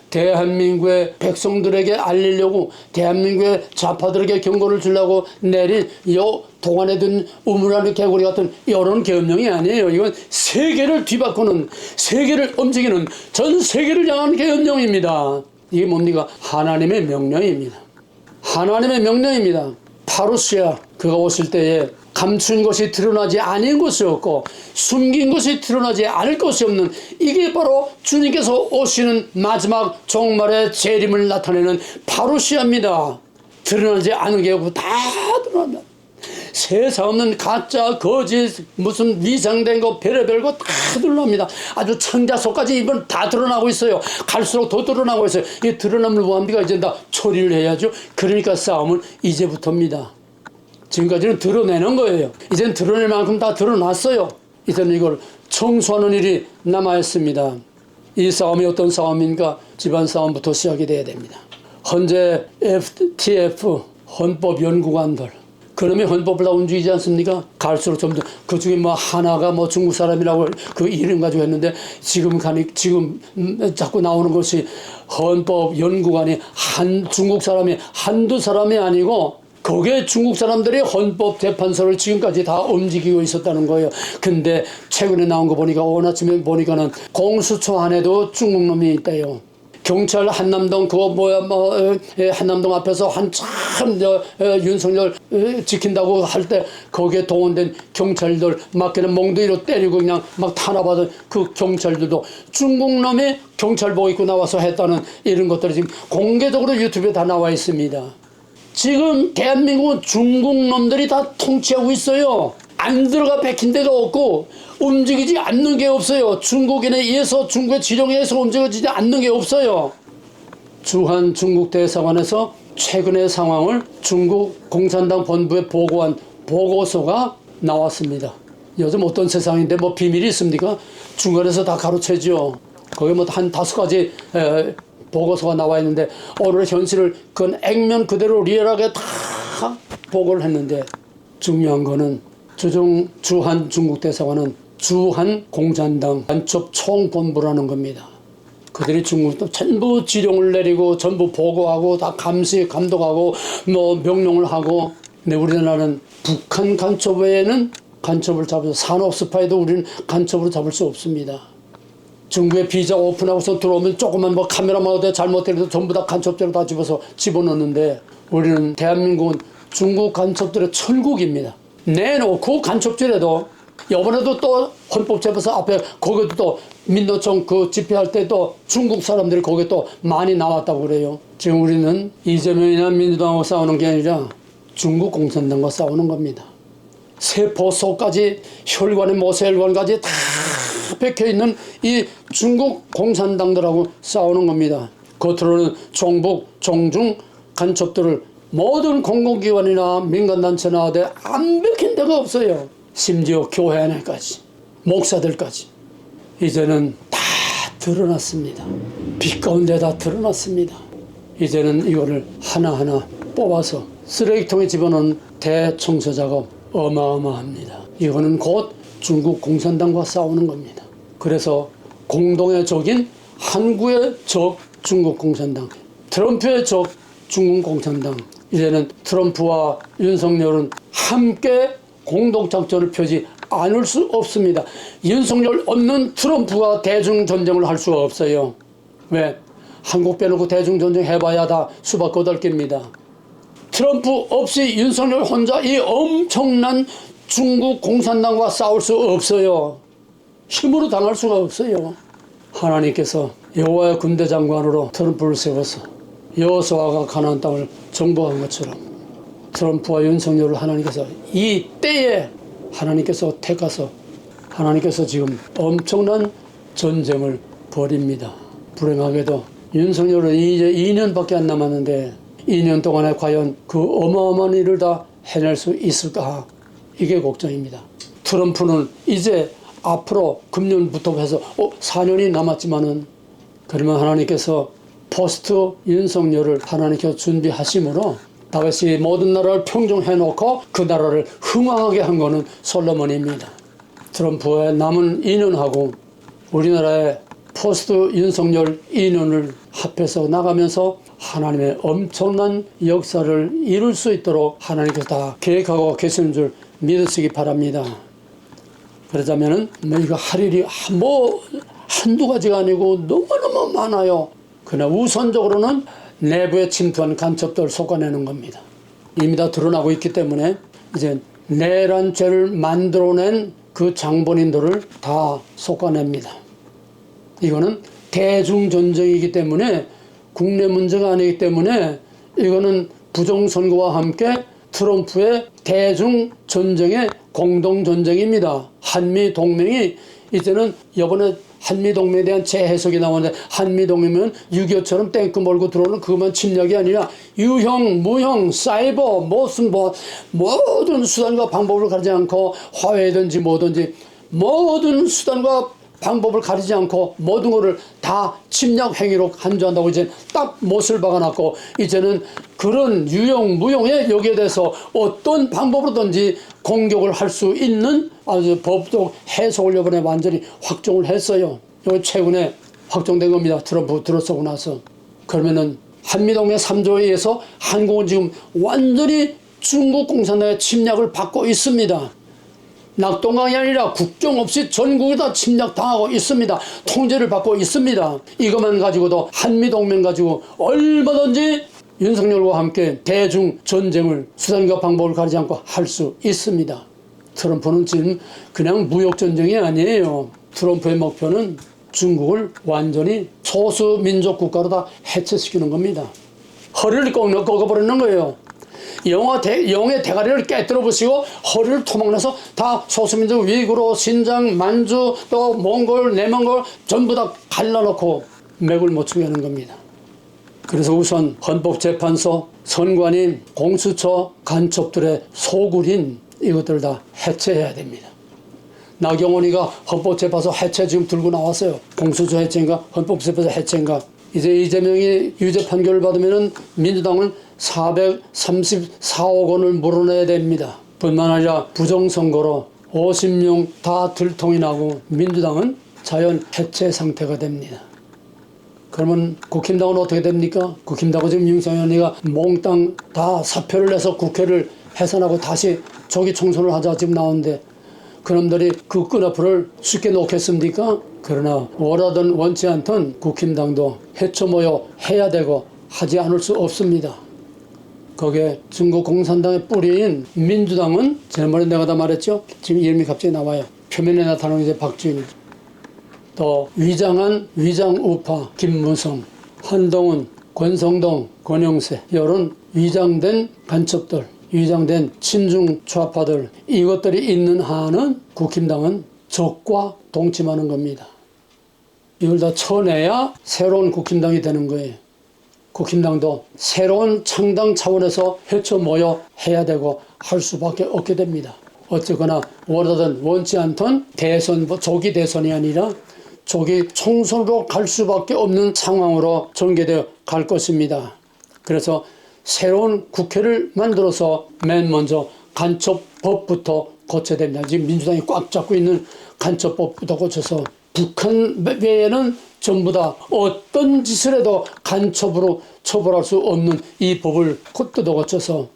대한민국의 백성들에게 알리려고, 대한민국의 좌파들에게 경고를 주려고 내린 동안에 든 우물안의 개구리 같은 이런 계엄령이 아니에요. 이건 세계를 뒤바꾸는, 세계를 움직이는, 전 세계를 향한 계엄령입니다. 이게 뭡니까? 하나님의 명령입니다. 하나님의 명령입니다. 파루시아, 그가 오실 때에 감춘 것이 드러나지 않은 것이 없고 숨긴 것이 드러나지 않을 것이 없는, 이게 바로 주님께서 오시는 마지막 종말의 재림을 나타내는 파루시아입니다. 드러나지 않은 게 없고 다 드러난다. 세상 없는 가짜, 거짓, 무슨 위장된 거, 별의별 거 다 드러납니다. 아주 창자속까지 이번 다 드러나고 있어요. 갈수록 더 드러나고 있어요. 이 드러남을 무합니까? 이제 다 처리를 해야죠. 그러니까 싸움은 이제부터입니다. 지금까지는 드러내는 거예요. 이제는 드러낼 만큼 다 드러났어요. 이제는 이걸 청소하는 일이 남아있습니다. 이 싸움이 어떤 싸움인가? 집안 싸움부터 시작이 돼야 됩니다. 현재 FTF, 헌법연구관들, 그놈이 헌법을 다 움직이지 않습니까? 갈수록 좀 더, 그 중에 뭐 하나가 뭐 중국 사람이라고 그 이름 가지고 했는데 지금 자꾸 나오는 것이 헌법 연구관이 중국 사람이 한두 사람이 아니고 거기에 중국 사람들이 헌법 재판소를 지금까지 다 움직이고 있었다는 거예요. 근데 최근에 나온 거 보니까 오늘 아침에 보니까는 공수처 안에도 중국 놈이 있대요. 경찰 한남동 한남동 앞에서 한참 윤석열 지킨다고 할 때 거기에 동원된 경찰들 막 그냥 몽둥이로 때리고 그냥 막 탄압하던 그 경찰들도 중국 놈이 경찰복 입고 나와서 했다는 이런 것들이 지금 공개적으로 유튜브에 다 나와 있습니다. 지금 대한민국은 중국 놈들이 다 통치하고 있어요. 안 들어가 박힌 데가 없고 움직이지 않는 게 없어요. 중국인에 의해서 중국의 지령에 의해서 움직이지 않는 게 없어요. 주한 중국 대사관에서 최근의 상황을 중국 공산당 본부에 보고한 보고서가 나왔습니다. 요즘 어떤 세상인데 뭐 비밀이 있습니까? 중간에서 다 가로채죠. 거기 뭐 한 5가지 보고서가 나와 있는데 오늘 현실을 그건 액면 그대로 리얼하게 다 보고를 했는데 중요한 거는 주한 중국 대사관은 주한 공산당 간첩 총본부라는 겁니다. 그들이 중국도 전부 지령을 내리고 전부 보고하고 다 감시 감독하고 뭐 명령을 하고, 근데 우리나라는 북한 간첩 외에는 간첩을 잡아서 산업 스파이도 우리는 간첩으로 잡을 수 없습니다. 중국에 비자 오픈하고서 들어오면 조그만 뭐 카메라만 어디 잘못되어도 전부 다 간첩죄로 다 집어넣는데 우리는 대한민국은 중국 간첩들의 천국입니다. 내놓고 간첩죄라도 이번에도 또 헌법재판소 앞에 거기도 또 민노총 그 집회할 때 또 중국 사람들이 거기 또 많이 나왔다고 그래요. 지금 우리는 이재명이나 민주당하고 싸우는 게 아니라 중국 공산당과 싸우는 겁니다. 세포 속까지 혈관의 모세혈관까지 다 박혀있는 이 중국 공산당들하고 싸우는 겁니다. 겉으로는 종북, 종중 간첩들을 모든 공공기관이나 민간단체나 어디 안 박힌 데가 없어요. 심지어 교회 안에까지, 목사들까지. 이제는 다 드러났습니다. 빛 가운데 다 드러났습니다. 이제는 이거를 하나하나 뽑아서 쓰레기통에 집어넣은 대청소 작업 어마어마합니다. 이거는 곧 중국 공산당과 싸우는 겁니다. 그래서 공동의 적인 한국의 적 중국 공산당, 트럼프의 적 중국 공산당. 이제는 트럼프와 윤석열은 함께 공동작전을 펴지 않을 수 없습니다. 윤석열 없는 트럼프가 대중전쟁을 할 수가 없어요. 왜? 한국 빼놓고 대중전쟁 해봐야 다 수박 8개입니다. 트럼프 없이 윤석열 혼자 이 엄청난 중국 공산당과 싸울 수 없어요. 힘으로 당할 수가 없어요. 하나님께서 여호와의 군대 장관으로 트럼프를 세워서 여호수아가 가나안 땅을 정복한 것처럼 트럼프와 윤석열을 하나님께서 이 때에 하나님께서 택하서 하나님께서 지금 엄청난 전쟁을 벌입니다. 불행하게도 윤석열은 이제 2년밖에 안 남았는데 2년 동안에 과연 그 어마어마한 일을 다 해낼 수 있을까? 이게 걱정입니다. 트럼프는 이제 앞으로 금년부터 해서 4년이 남았지만은 그러면 하나님께서 포스트 윤석열을 하나님께서 준비하심으로 다윗이 모든 나라를 평정해놓고 그 나라를 흥왕하게 한 거는 솔로몬입니다. 트럼프의 남은 2년하고 우리나라의 포스트 윤석열 2년을 합해서 나가면서 하나님의 엄청난 역사를 이룰 수 있도록 하나님께서 다 계획하고 계시는 줄 믿으시기 바랍니다. 그러자면은 이거 할 일이 한두 가지가 아니고 너무너무 많아요. 그러나 우선적으로는 내부에 침투한 간첩들을 솎아내는 겁니다. 이미 다 드러나고 있기 때문에 이제 내란 죄를 만들어낸 그 장본인들을 다 솎아냅니다. 이거는 대중전쟁이기 때문에 국내 문제가 아니기 때문에 이거는 부정선거와 함께 트럼프의 대중전쟁의 공동전쟁입니다. 한미동맹이 이제는 이번에 한미동맹에 대한 재해석이 나오는데 한미동맹은 6.25처럼 탱크 몰고 들어오는 그것만 침략이 아니라 유형, 무형, 사이버, 모든 수단과 방법을 가리지 않고 화웨이든지 뭐든지 모든 수단과 방법을 가리지 않고 모든 것을 다 침략 행위로 간주한다고 이제 딱 못을 박아놨고 이제는 그런 유형, 무형에 여기에 대해서 어떤 방법으로든지 공격을 할 수 있는 아주 법적 해석을 이번에 완전히 확정을 했어요. 이거 최근에 확정된 겁니다. 트럼프 들어서고 나서. 그러면은 한미동맹 3조에 의해서 한국은 지금 완전히 중국 공산당의 침략을 받고 있습니다. 낙동강이 아니라 국경 없이 전국이 다 침략당하고 있습니다. 통제를 받고 있습니다. 이것만 가지고도 한미동맹 가지고 얼마든지 윤석열과 함께 대중전쟁을 수단과 방법을 가리지 않고 할 수 있습니다. 트럼프는 지금 그냥 무역전쟁이 아니에요. 트럼프의 목표는 중국을 완전히 소수민족 국가로 다 해체시키는 겁니다. 허리를 꺾어버리는 거예요. 영의 대가리를 깨뜨려 부시고 허리를 토막내서 다 소수민족 위구르, 신장, 만주, 또 몽골, 내몽골 전부 다 갈라놓고 맥을 못 추게 하는 겁니다. 그래서 우선 헌법재판소, 선관위, 공수처, 간첩들의 소굴인 이것들을 다 해체해야 됩니다. 나경원이가 헌법재판소 해체 지금 들고 나왔어요. 공수처 해체인가 헌법재판소 해체인가. 이제 이재명이 유죄 판결을 받으면 민주당은 434억 원을 물어내야 됩니다. 뿐만 아니라 부정선거로 50명 다 들통이 나고 민주당은 자연 해체 상태가 됩니다. 그러면 국힘당은 어떻게 됩니까? 국힘당은 지금 윤석열이가 몽땅 다 사표를 내서 국회를 해산하고 다시 조기 총선을 하자 지금 나오는데 그놈들이 그 끈앞을 쉽게 놓겠습니까? 그러나 원하든 원치 않든 국힘당도 해초모여 해야 되고 하지 않을 수 없습니다. 거기에 중국 공산당의 뿌리인 민주당은 지난번에 내가 다 말했죠? 지금 이름이 갑자기 나와요. 표면에 나타나는 이제 박지훈이죠. 또 위장한 위장우파 김무성, 한동훈, 권성동, 권영세 이런 위장된 간첩들, 위장된 친중 좌파들 이것들이 있는 한은 국힘당은 적과 동침하는 겁니다. 이걸 다 쳐내야 새로운 국힘당이 되는 거예요. 국힘당도 새로운 창당 차원에서 헤쳐 모여 해야 되고 할 수밖에 없게 됩니다. 어쨌거나 원하든 원치 않든 대선, 조기 대선이 아니라 조기 총선으로 갈 수밖에 없는 상황으로 전개되어 갈 것입니다. 그래서 새로운 국회를 만들어서 맨 먼저 간첩법부터 고쳐야 됩니다. 지금 민주당이 꽉 잡고 있는 간첩법부터 고쳐서 북한 외에는 전부 다 어떤 짓을 해도 간첩으로 처벌할 수 없는 이 법을 뜯어 고쳐서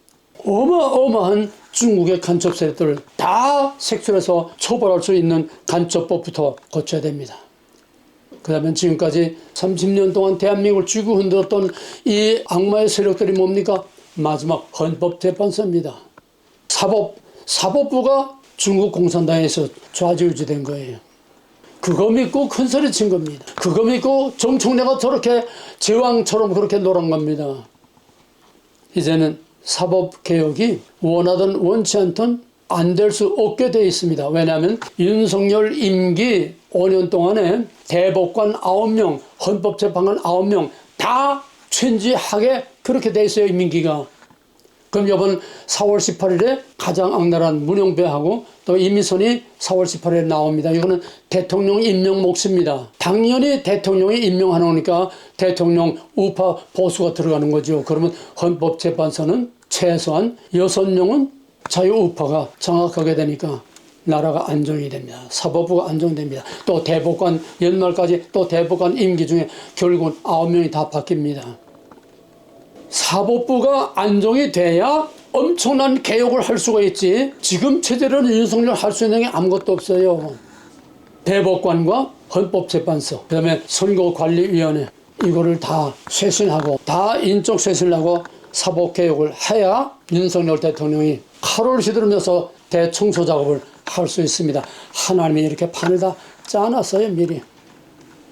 어마어마한 중국의 간첩 세력들을 다 색출해서 처벌할 수 있는 간첩법부터 고쳐야 됩니다. 그 다음에 지금까지 30년 동안 대한민국을 쥐고 흔들었던 이 악마의 세력들이 뭡니까? 마지막 헌법재판소입니다. 사법부가 중국 공산당에서 좌지우지된 거예요. 그거 믿고 큰 소리 친 겁니다. 그거 믿고 정청래가 저렇게 제왕처럼 그렇게 놀은 겁니다. 이제는 사법개혁이 원하든 원치 않든 안 될 수 없게 되어 있습니다. 왜냐하면 윤석열 임기 5년 동안에 대법관 9명, 헌법재판관 9명 다 천지하게 그렇게 돼 있어요. 임기가. 그럼 이번 4월 18일에 가장 악랄한 문영배하고 또 이미선이 4월 18일에 나옵니다. 이거는 대통령 임명 몫입니다. 당연히 대통령이 임명하니까 대통령 우파 보수가 들어가는 거죠. 그러면 헌법재판소는 최소한 6명은 자유우파가 장악하게 되니까 나라가 안정이 됩니다. 사법부가 안정됩니다. 또 대법관 연말까지 또 대법관 임기 중에 결국은 9명이 다 바뀝니다. 사법부가 안정이 돼야 엄청난 개혁을 할 수가 있지 지금 체제로는 윤석열 할 수 있는 게 아무것도 없어요. 대법관과 헌법재판소 그 다음에 선거관리위원회 이거를 다 쇄신하고 다 인적 쇄신을 하고 사법개혁을 해야 윤석열 대통령이 칼을 휘두르면서 대청소 작업을 할 수 있습니다. 하나님이 이렇게 판을 다 짜놨어요 미리.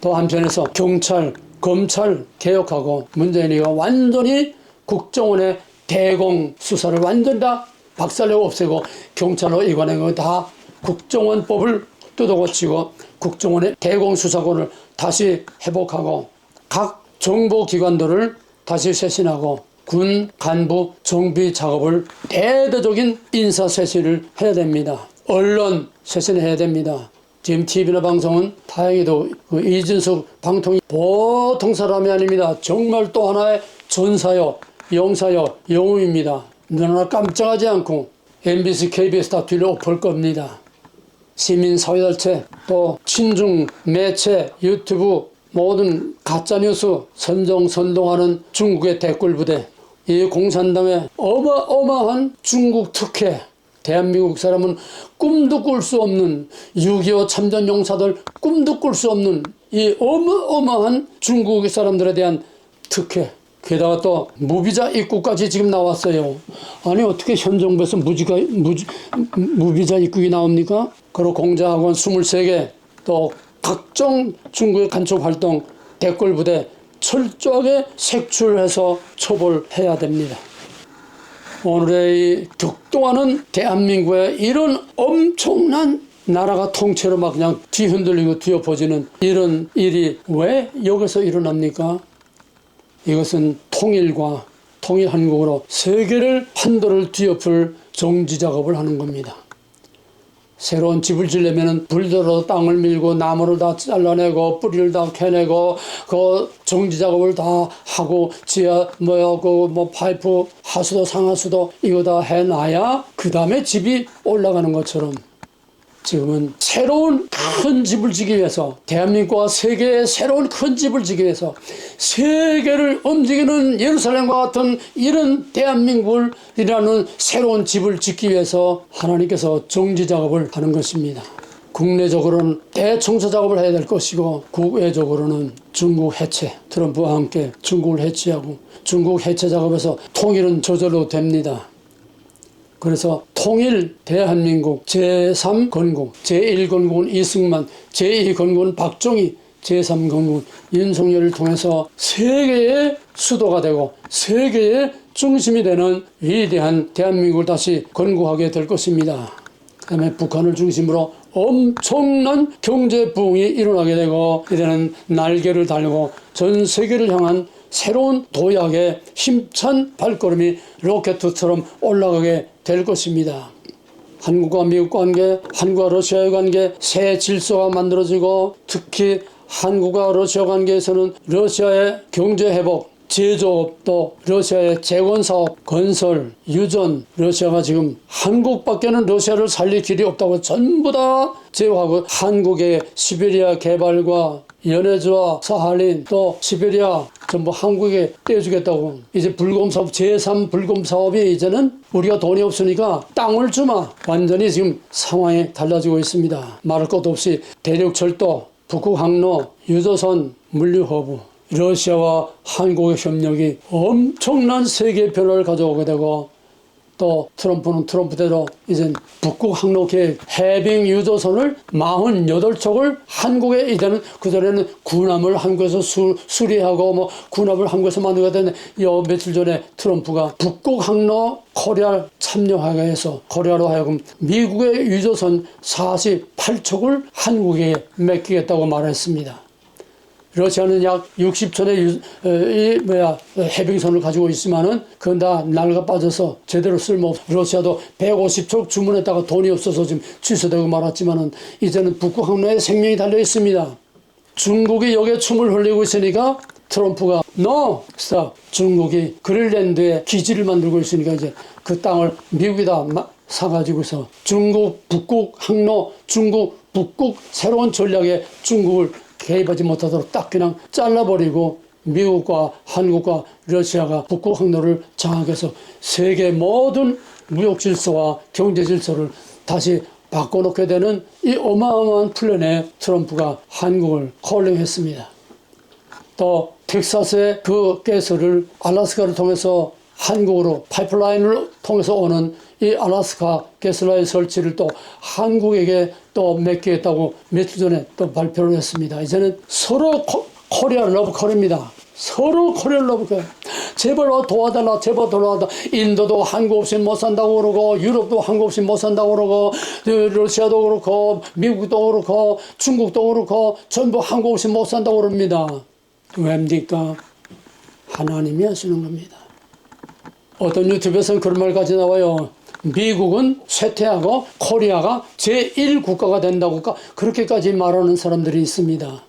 또 한편에서 경찰, 검찰 개혁하고 문재인이가 완전히 국정원의 대공 수사를 완전히 다 박살내고 없애고 경찰로 이관한 거 다 국정원법을 뜯어고치고 국정원의 대공 수사권을 다시 회복하고 각 정보기관들을 다시 쇄신하고 군 간부 정비 작업을 대대적인 인사 쇄신을 해야 됩니다. 언론 쇄신해야 됩니다. 지금 TV나 방송은 다행히도 그 이진숙 방통위 보통 사람이 아닙니다. 정말 또 하나의 전사요, 영사요, 영웅입니다. 눈 하나 깜짝하지 않고 MBC, KBS 다 뒤엎을 겁니다. 시민사회단체, 또 친중 매체, 유튜브 모든 가짜뉴스 선동하는 중국의 댓글부대 이 공산당의 어마어마한 중국 특혜 대한민국 사람은 꿈도 꿀 수 없는 6.25 참전 용사들 꿈도 꿀 수 없는 이 어마어마한 중국 사람들에 대한 특혜 게다가 또 무비자 입국까지 지금 나왔어요. 아니 어떻게 현 정부에서 무비자 입국이 나옵니까? 그리고 공자학원 23개 또 각종 중국의 간첩 활동 댓글 부대 철저하게 색출해서 처벌해야 됩니다. 오늘의 이 격동하는 대한민국의 이런 엄청난 나라가 통째로 막 그냥 뒤흔들리고 뒤엎어지는 이런 일이 왜 여기서 일어납니까? 이것은 통일과 통일한국으로 세계를 판도를 뒤엎을 정지 작업을 하는 겁니다. 새로운 집을 지려면 불도로 땅을 밀고 나무를 다 잘라내고 뿌리를 다 캐내고 그 정지 작업을 다 하고 지하 뭐 파이프 하수도 상하수도 이거 다 해놔야 그 다음에 집이 올라가는 것처럼 지금은 새로운 큰 집을 지기 위해서 대한민국과 세계의 새로운 큰 집을 지기 위해서 세계를 움직이는 예루살렘과 같은 이런 대한민국이라는 새로운 집을 짓기 위해서 하나님께서 정지 작업을 하는 것입니다. 국내적으로는 대청소 작업을 해야 될 것이고 국외적으로는 중국 해체, 트럼프와 함께 중국을 해체하고 중국 해체 작업에서 통일은 저절로 됩니다. 그래서 통일 대한민국 제3건국, 제1건국은 이승만, 제2건국은 박정희, 제3건국은 윤석열을 통해서 세계의 수도가 되고 세계의 중심이 되는 위대한 대한민국을 다시 건국하게 될 것입니다. 그 다음에 북한을 중심으로 엄청난 경제 부흥이 일어나게 되고 이제는 날개를 달고 전 세계를 향한 새로운 도약의 힘찬 발걸음이 로켓처럼 올라가게 될 것입니다. 한국과 미국 관계, 한국과 러시아의 관계, 새 질서가 만들어지고 특히 한국과 러시아 관계에서는 러시아의 경제 회복, 제조업 또 러시아의 재건사업, 건설, 유전, 러시아가 지금 한국밖에는 러시아를 살릴 길이 없다고 전부 다 제어하고 한국의 시베리아 개발과 연해주와 사할린 또 시베리아 전부 한국에 떼주겠다고 이제 불검사업 제3 불검사업이 이제는 우리가 돈이 없으니까 땅을 주마 완전히 지금 상황이 달라지고 있습니다. 말할 것도 없이 대륙철도, 북극항로, 유조선, 물류허브 러시아와 한국의 협력이 엄청난 세계 변화를 가져오게 되고 또 트럼프는 트럼프대로 이제 북극항로 계획 해빙 유조선을 48척을 한국에 이제는 그전에는 군함을 한국에서 수리하고 뭐 군함을 한국에서 만들게 되는데 며칠 전에 트럼프가 북극항로 코리아 참여하게 해서 코리아로 하여금 미국의 유조선 48척을 한국에 맡기겠다고 말했습니다. 러시아는 약 60척의 해빙선을 가지고 있지만은 그건 다 낡아 빠져서 제대로 쓸모없어. 러시아도 150척 주문했다가 돈이 없어서 지금 취소되고 말았지만은 이제는 북극항로에 생명이 달려 있습니다. 중국이 여기에 춤을 흘리고 있으니까 트럼프가 No! stop! 중국이 그린란드에 기지를 만들고 있으니까 이제 그 땅을 미국이 다 사가지고서 중국 북극항로, 중국 북극 새로운 전략에 중국을 개입하지 못하도록 딱 그냥 잘라버리고 미국과 한국과 러시아가 북극항로를 장악해서 세계 모든 무역 질서와 경제 질서를 다시 바꿔놓게 되는 이 어마어마한 플랜에 트럼프가 한국을 콜링했습니다. 또 텍사스의 그 가스를 알래스카를 통해서 한국으로 파이프라인을 통해서 오는 이 알래스카 가스라인 설치를 또 한국에게 또 맡기겠다고 며칠 전에 또 발표를 했습니다. 이제는 서로 코리아 러브 콜입니다. 서로 코리아 러브 콜. 제발 도와달라, 제발 도와달라. 인도도 한국 없이 못 산다고 그러고 유럽도 한국 없이 못 산다고 그러고 러시아도 그렇고 미국도 그렇고 중국도 그렇고 전부 한국 없이 못 산다고 그럽니다. 왜입니까? 하나님이 하시는 겁니다. 어떤 유튜브에서는 그런 말까지 나와요. 미국은 쇠퇴하고 코리아가 제1국가가 된다고 그렇게까지 말하는 사람들이 있습니다.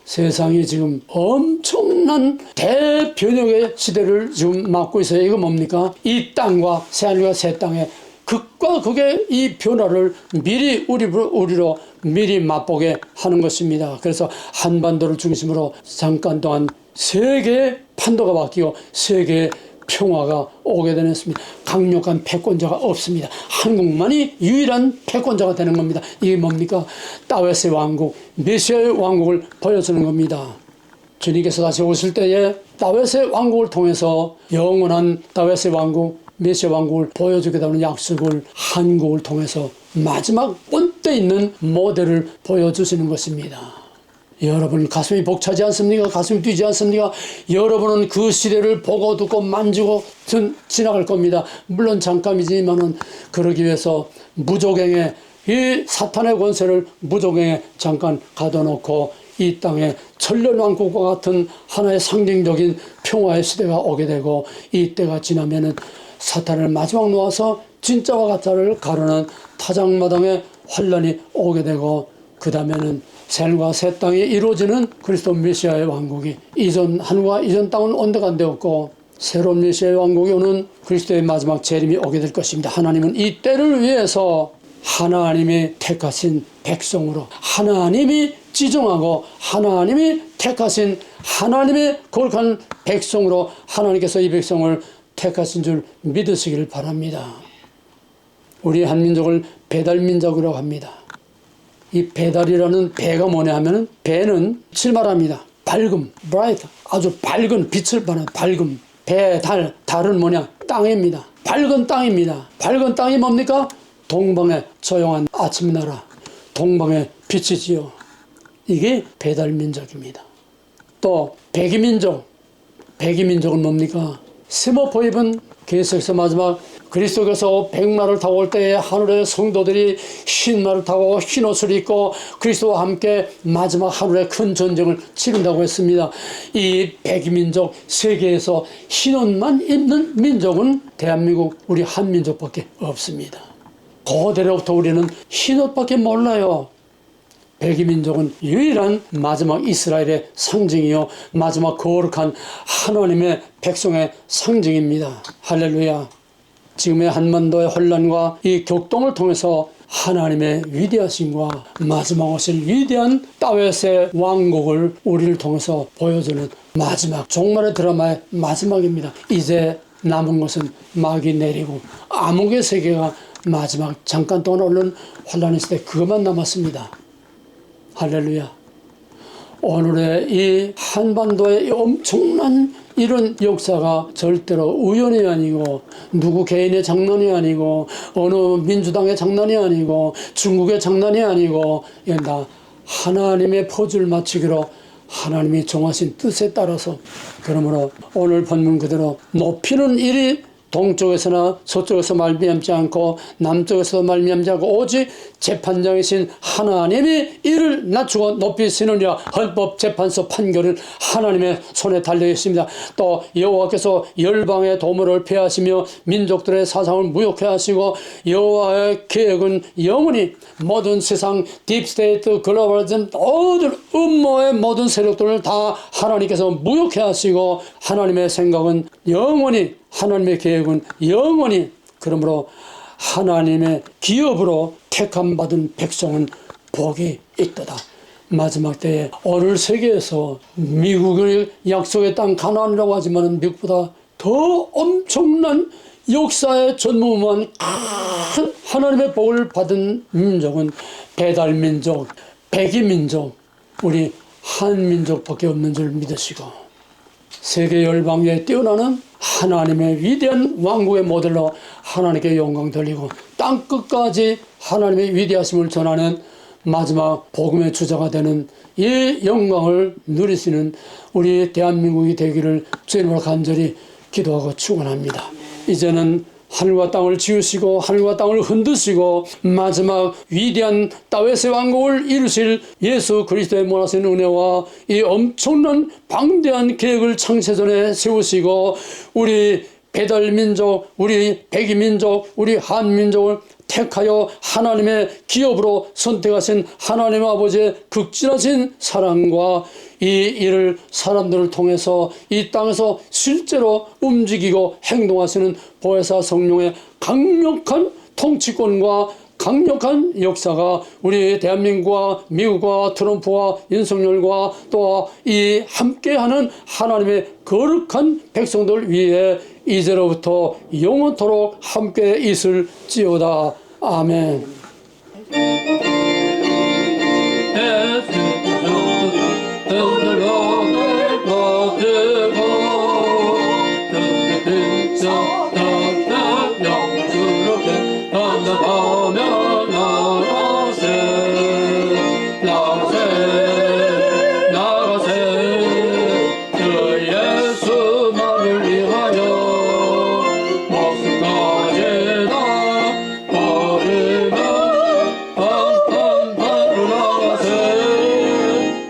세상이 지금 엄청난 대변혁의 시대를 지금 맞고 있어요. 이거 뭡니까? 이 땅과 새하늘과 새 땅의 극과 극의 이 변화를 미리 우리로 미리 맛보게 하는 것입니다. 그래서 한반도를 중심으로 잠깐 동안 세계의 판도가 바뀌고 세계의 평화가 오게 되었습니다. 강력한 패권자가 없습니다. 한국만이 유일한 패권자가 되는 겁니다. 이게 뭡니까? 다윗의 왕국, 메시아의 왕국을 보여주는 겁니다. 주님께서 다시 오실 때에 다윗의 왕국을 통해서 영원한 다윗의 왕국, 메시아 왕국을 보여주겠다는 약속을 한국을 통해서 마지막 본때 있는 모델을 보여주시는 것입니다. 여러분 가슴이 벅차지 않습니까? 가슴이 뛰지 않습니까? 여러분은 그 시대를 보고 듣고 만지고 지나갈 겁니다. 물론 잠깐이지만은 그러기 위해서 무조갱에 이 사탄의 권세를 무조갱에 잠깐 가둬놓고 이 땅에 천년왕국과 같은 하나의 상징적인 평화의 시대가 오게 되고 이 때가 지나면은 사탄을 마지막 놓아서 진짜와 가짜를 가르는 타작마당에 환란이 오게 되고 그 다음에는 새하늘과 새 땅이 이루어지는 그리스도 메시아의 왕국이 이전 하늘과 이전 땅은 온데가 안 되었고 새로운 메시아의 왕국이 오는 그리스도의 마지막 재림이 오게 될 것입니다. 하나님은 이 때를 위해서 하나님이 택하신 백성으로 하나님이 지정하고 하나님이 택하신 하나님의 거룩한 백성으로 하나님께서 이 백성을 택하신 줄 믿으시길 바랍니다. 우리 한민족을 배달민족이라고 합니다. 이 배달이라는 배가 뭐냐 하면은 배는 빛을 말합니다. 밝음, bright, 아주 밝은 빛을 말하는 밝음. 배달, 달은 뭐냐? 땅입니다. 밝은 땅입니다. 밝은 땅이 뭡니까? 동방의 조용한 아침나라, 동방의 빛이지요. 이게 배달민족입니다. 또 백이민족, 백이민족은 뭡니까? 세모포 입은 계속해서 마지막 그리스도께서 백마를 타고 올 때에 하늘의 성도들이 흰 말을 타고 흰 옷을 입고 그리스도와 함께 마지막 하늘의 큰 전쟁을 치른다고 했습니다. 이 백이민족 세계에서 흰 옷만 입는 민족은 대한민국 우리 한민족밖에 없습니다. 고대로부터 우리는 흰 옷밖에 몰라요. 백이민족은 유일한 마지막 이스라엘의 상징이요 마지막 거룩한 하나님의 백성의 상징입니다. 할렐루야. 지금의 한반도의 혼란과 이 격동을 통해서 하나님의 위대하심과 마지막 오실 위대한 다윗의 왕국을 우리를 통해서 보여주는 마지막 종말의 드라마의 마지막입니다. 이제 남은 것은 막이 내리고 암흑의 세계가 마지막 잠깐 동안 오른 혼란의 시대 그것만 남았습니다. 할렐루야. 오늘의 이 한반도의 엄청난 이런 역사가 절대로 우연이 아니고 누구 개인의 장난이 아니고 어느 민주당의 장난이 아니고 중국의 장난이 아니고 다 하나님의 퍼즐 맞추기로 하나님이 정하신 뜻에 따라서 그러므로 오늘 본문 그대로 높이는 일이 동쪽에서나 서쪽에서 말미암지 않고 남쪽에서도 말미암지 않고 오직 재판장이신 하나님이 이를 낮추고 높이시느니라. 헌법재판소 판결은 하나님의 손에 달려 있습니다. 또 여호와께서 열방의 도모를 폐하시며 민족들의 사상을 무욕해 하시고 여호와의 계획은 영원히 모든 세상 딥스테이트 글로벌리즘 모든 음모의 모든 세력들을 다 하나님께서 무욕해 하시고 하나님의 생각은 영원히 하나님의 계획은 영원히 그러므로 하나님의 기업으로 택함받은 백성은 복이 있도다. 마지막 때에 오늘 세계에서 미국의 약속의 땅 가나안이라고 하지만 미국보다 더 엄청난 역사의 전무후무한 큰 하나님의 복을 받은 민족은 배달민족, 백이민족, 우리 한민족밖에 없는 줄 믿으시고 세계 열방에 뛰어나는 하나님의 위대한 왕국의 모델로 하나님께 영광 돌리고 땅끝까지 하나님의 위대하심을 전하는 마지막 복음의 주자가 되는 이 영광을 누리시는 우리 대한민국이 되기를 주님으로 간절히 기도하고 축원합니다. 이제는 하늘과 땅을 지으시고 하늘과 땅을 흔드시고 마지막 위대한 다윗의 왕국을 이루실 예수 그리스도의 무한하신 은혜와 이 엄청난 방대한 계획을 창세전에 세우시고 우리 배달민족, 우리 백이민족, 우리 한민족을 택하여 하나님의 기업으로 선택하신 하나님 아버지의 극진하신 사랑과 이 일을 사람들을 통해서 이 땅에서 실제로 움직이고 행동하시는 보혜사 성령의 강력한 통치권과 강력한 역사가 우리 대한민국과 미국과 트럼프와 윤석열과 또 이 함께하는 하나님의 거룩한 백성들 위에 이제로부터 영원토록 함께 있을지어다. 아멘.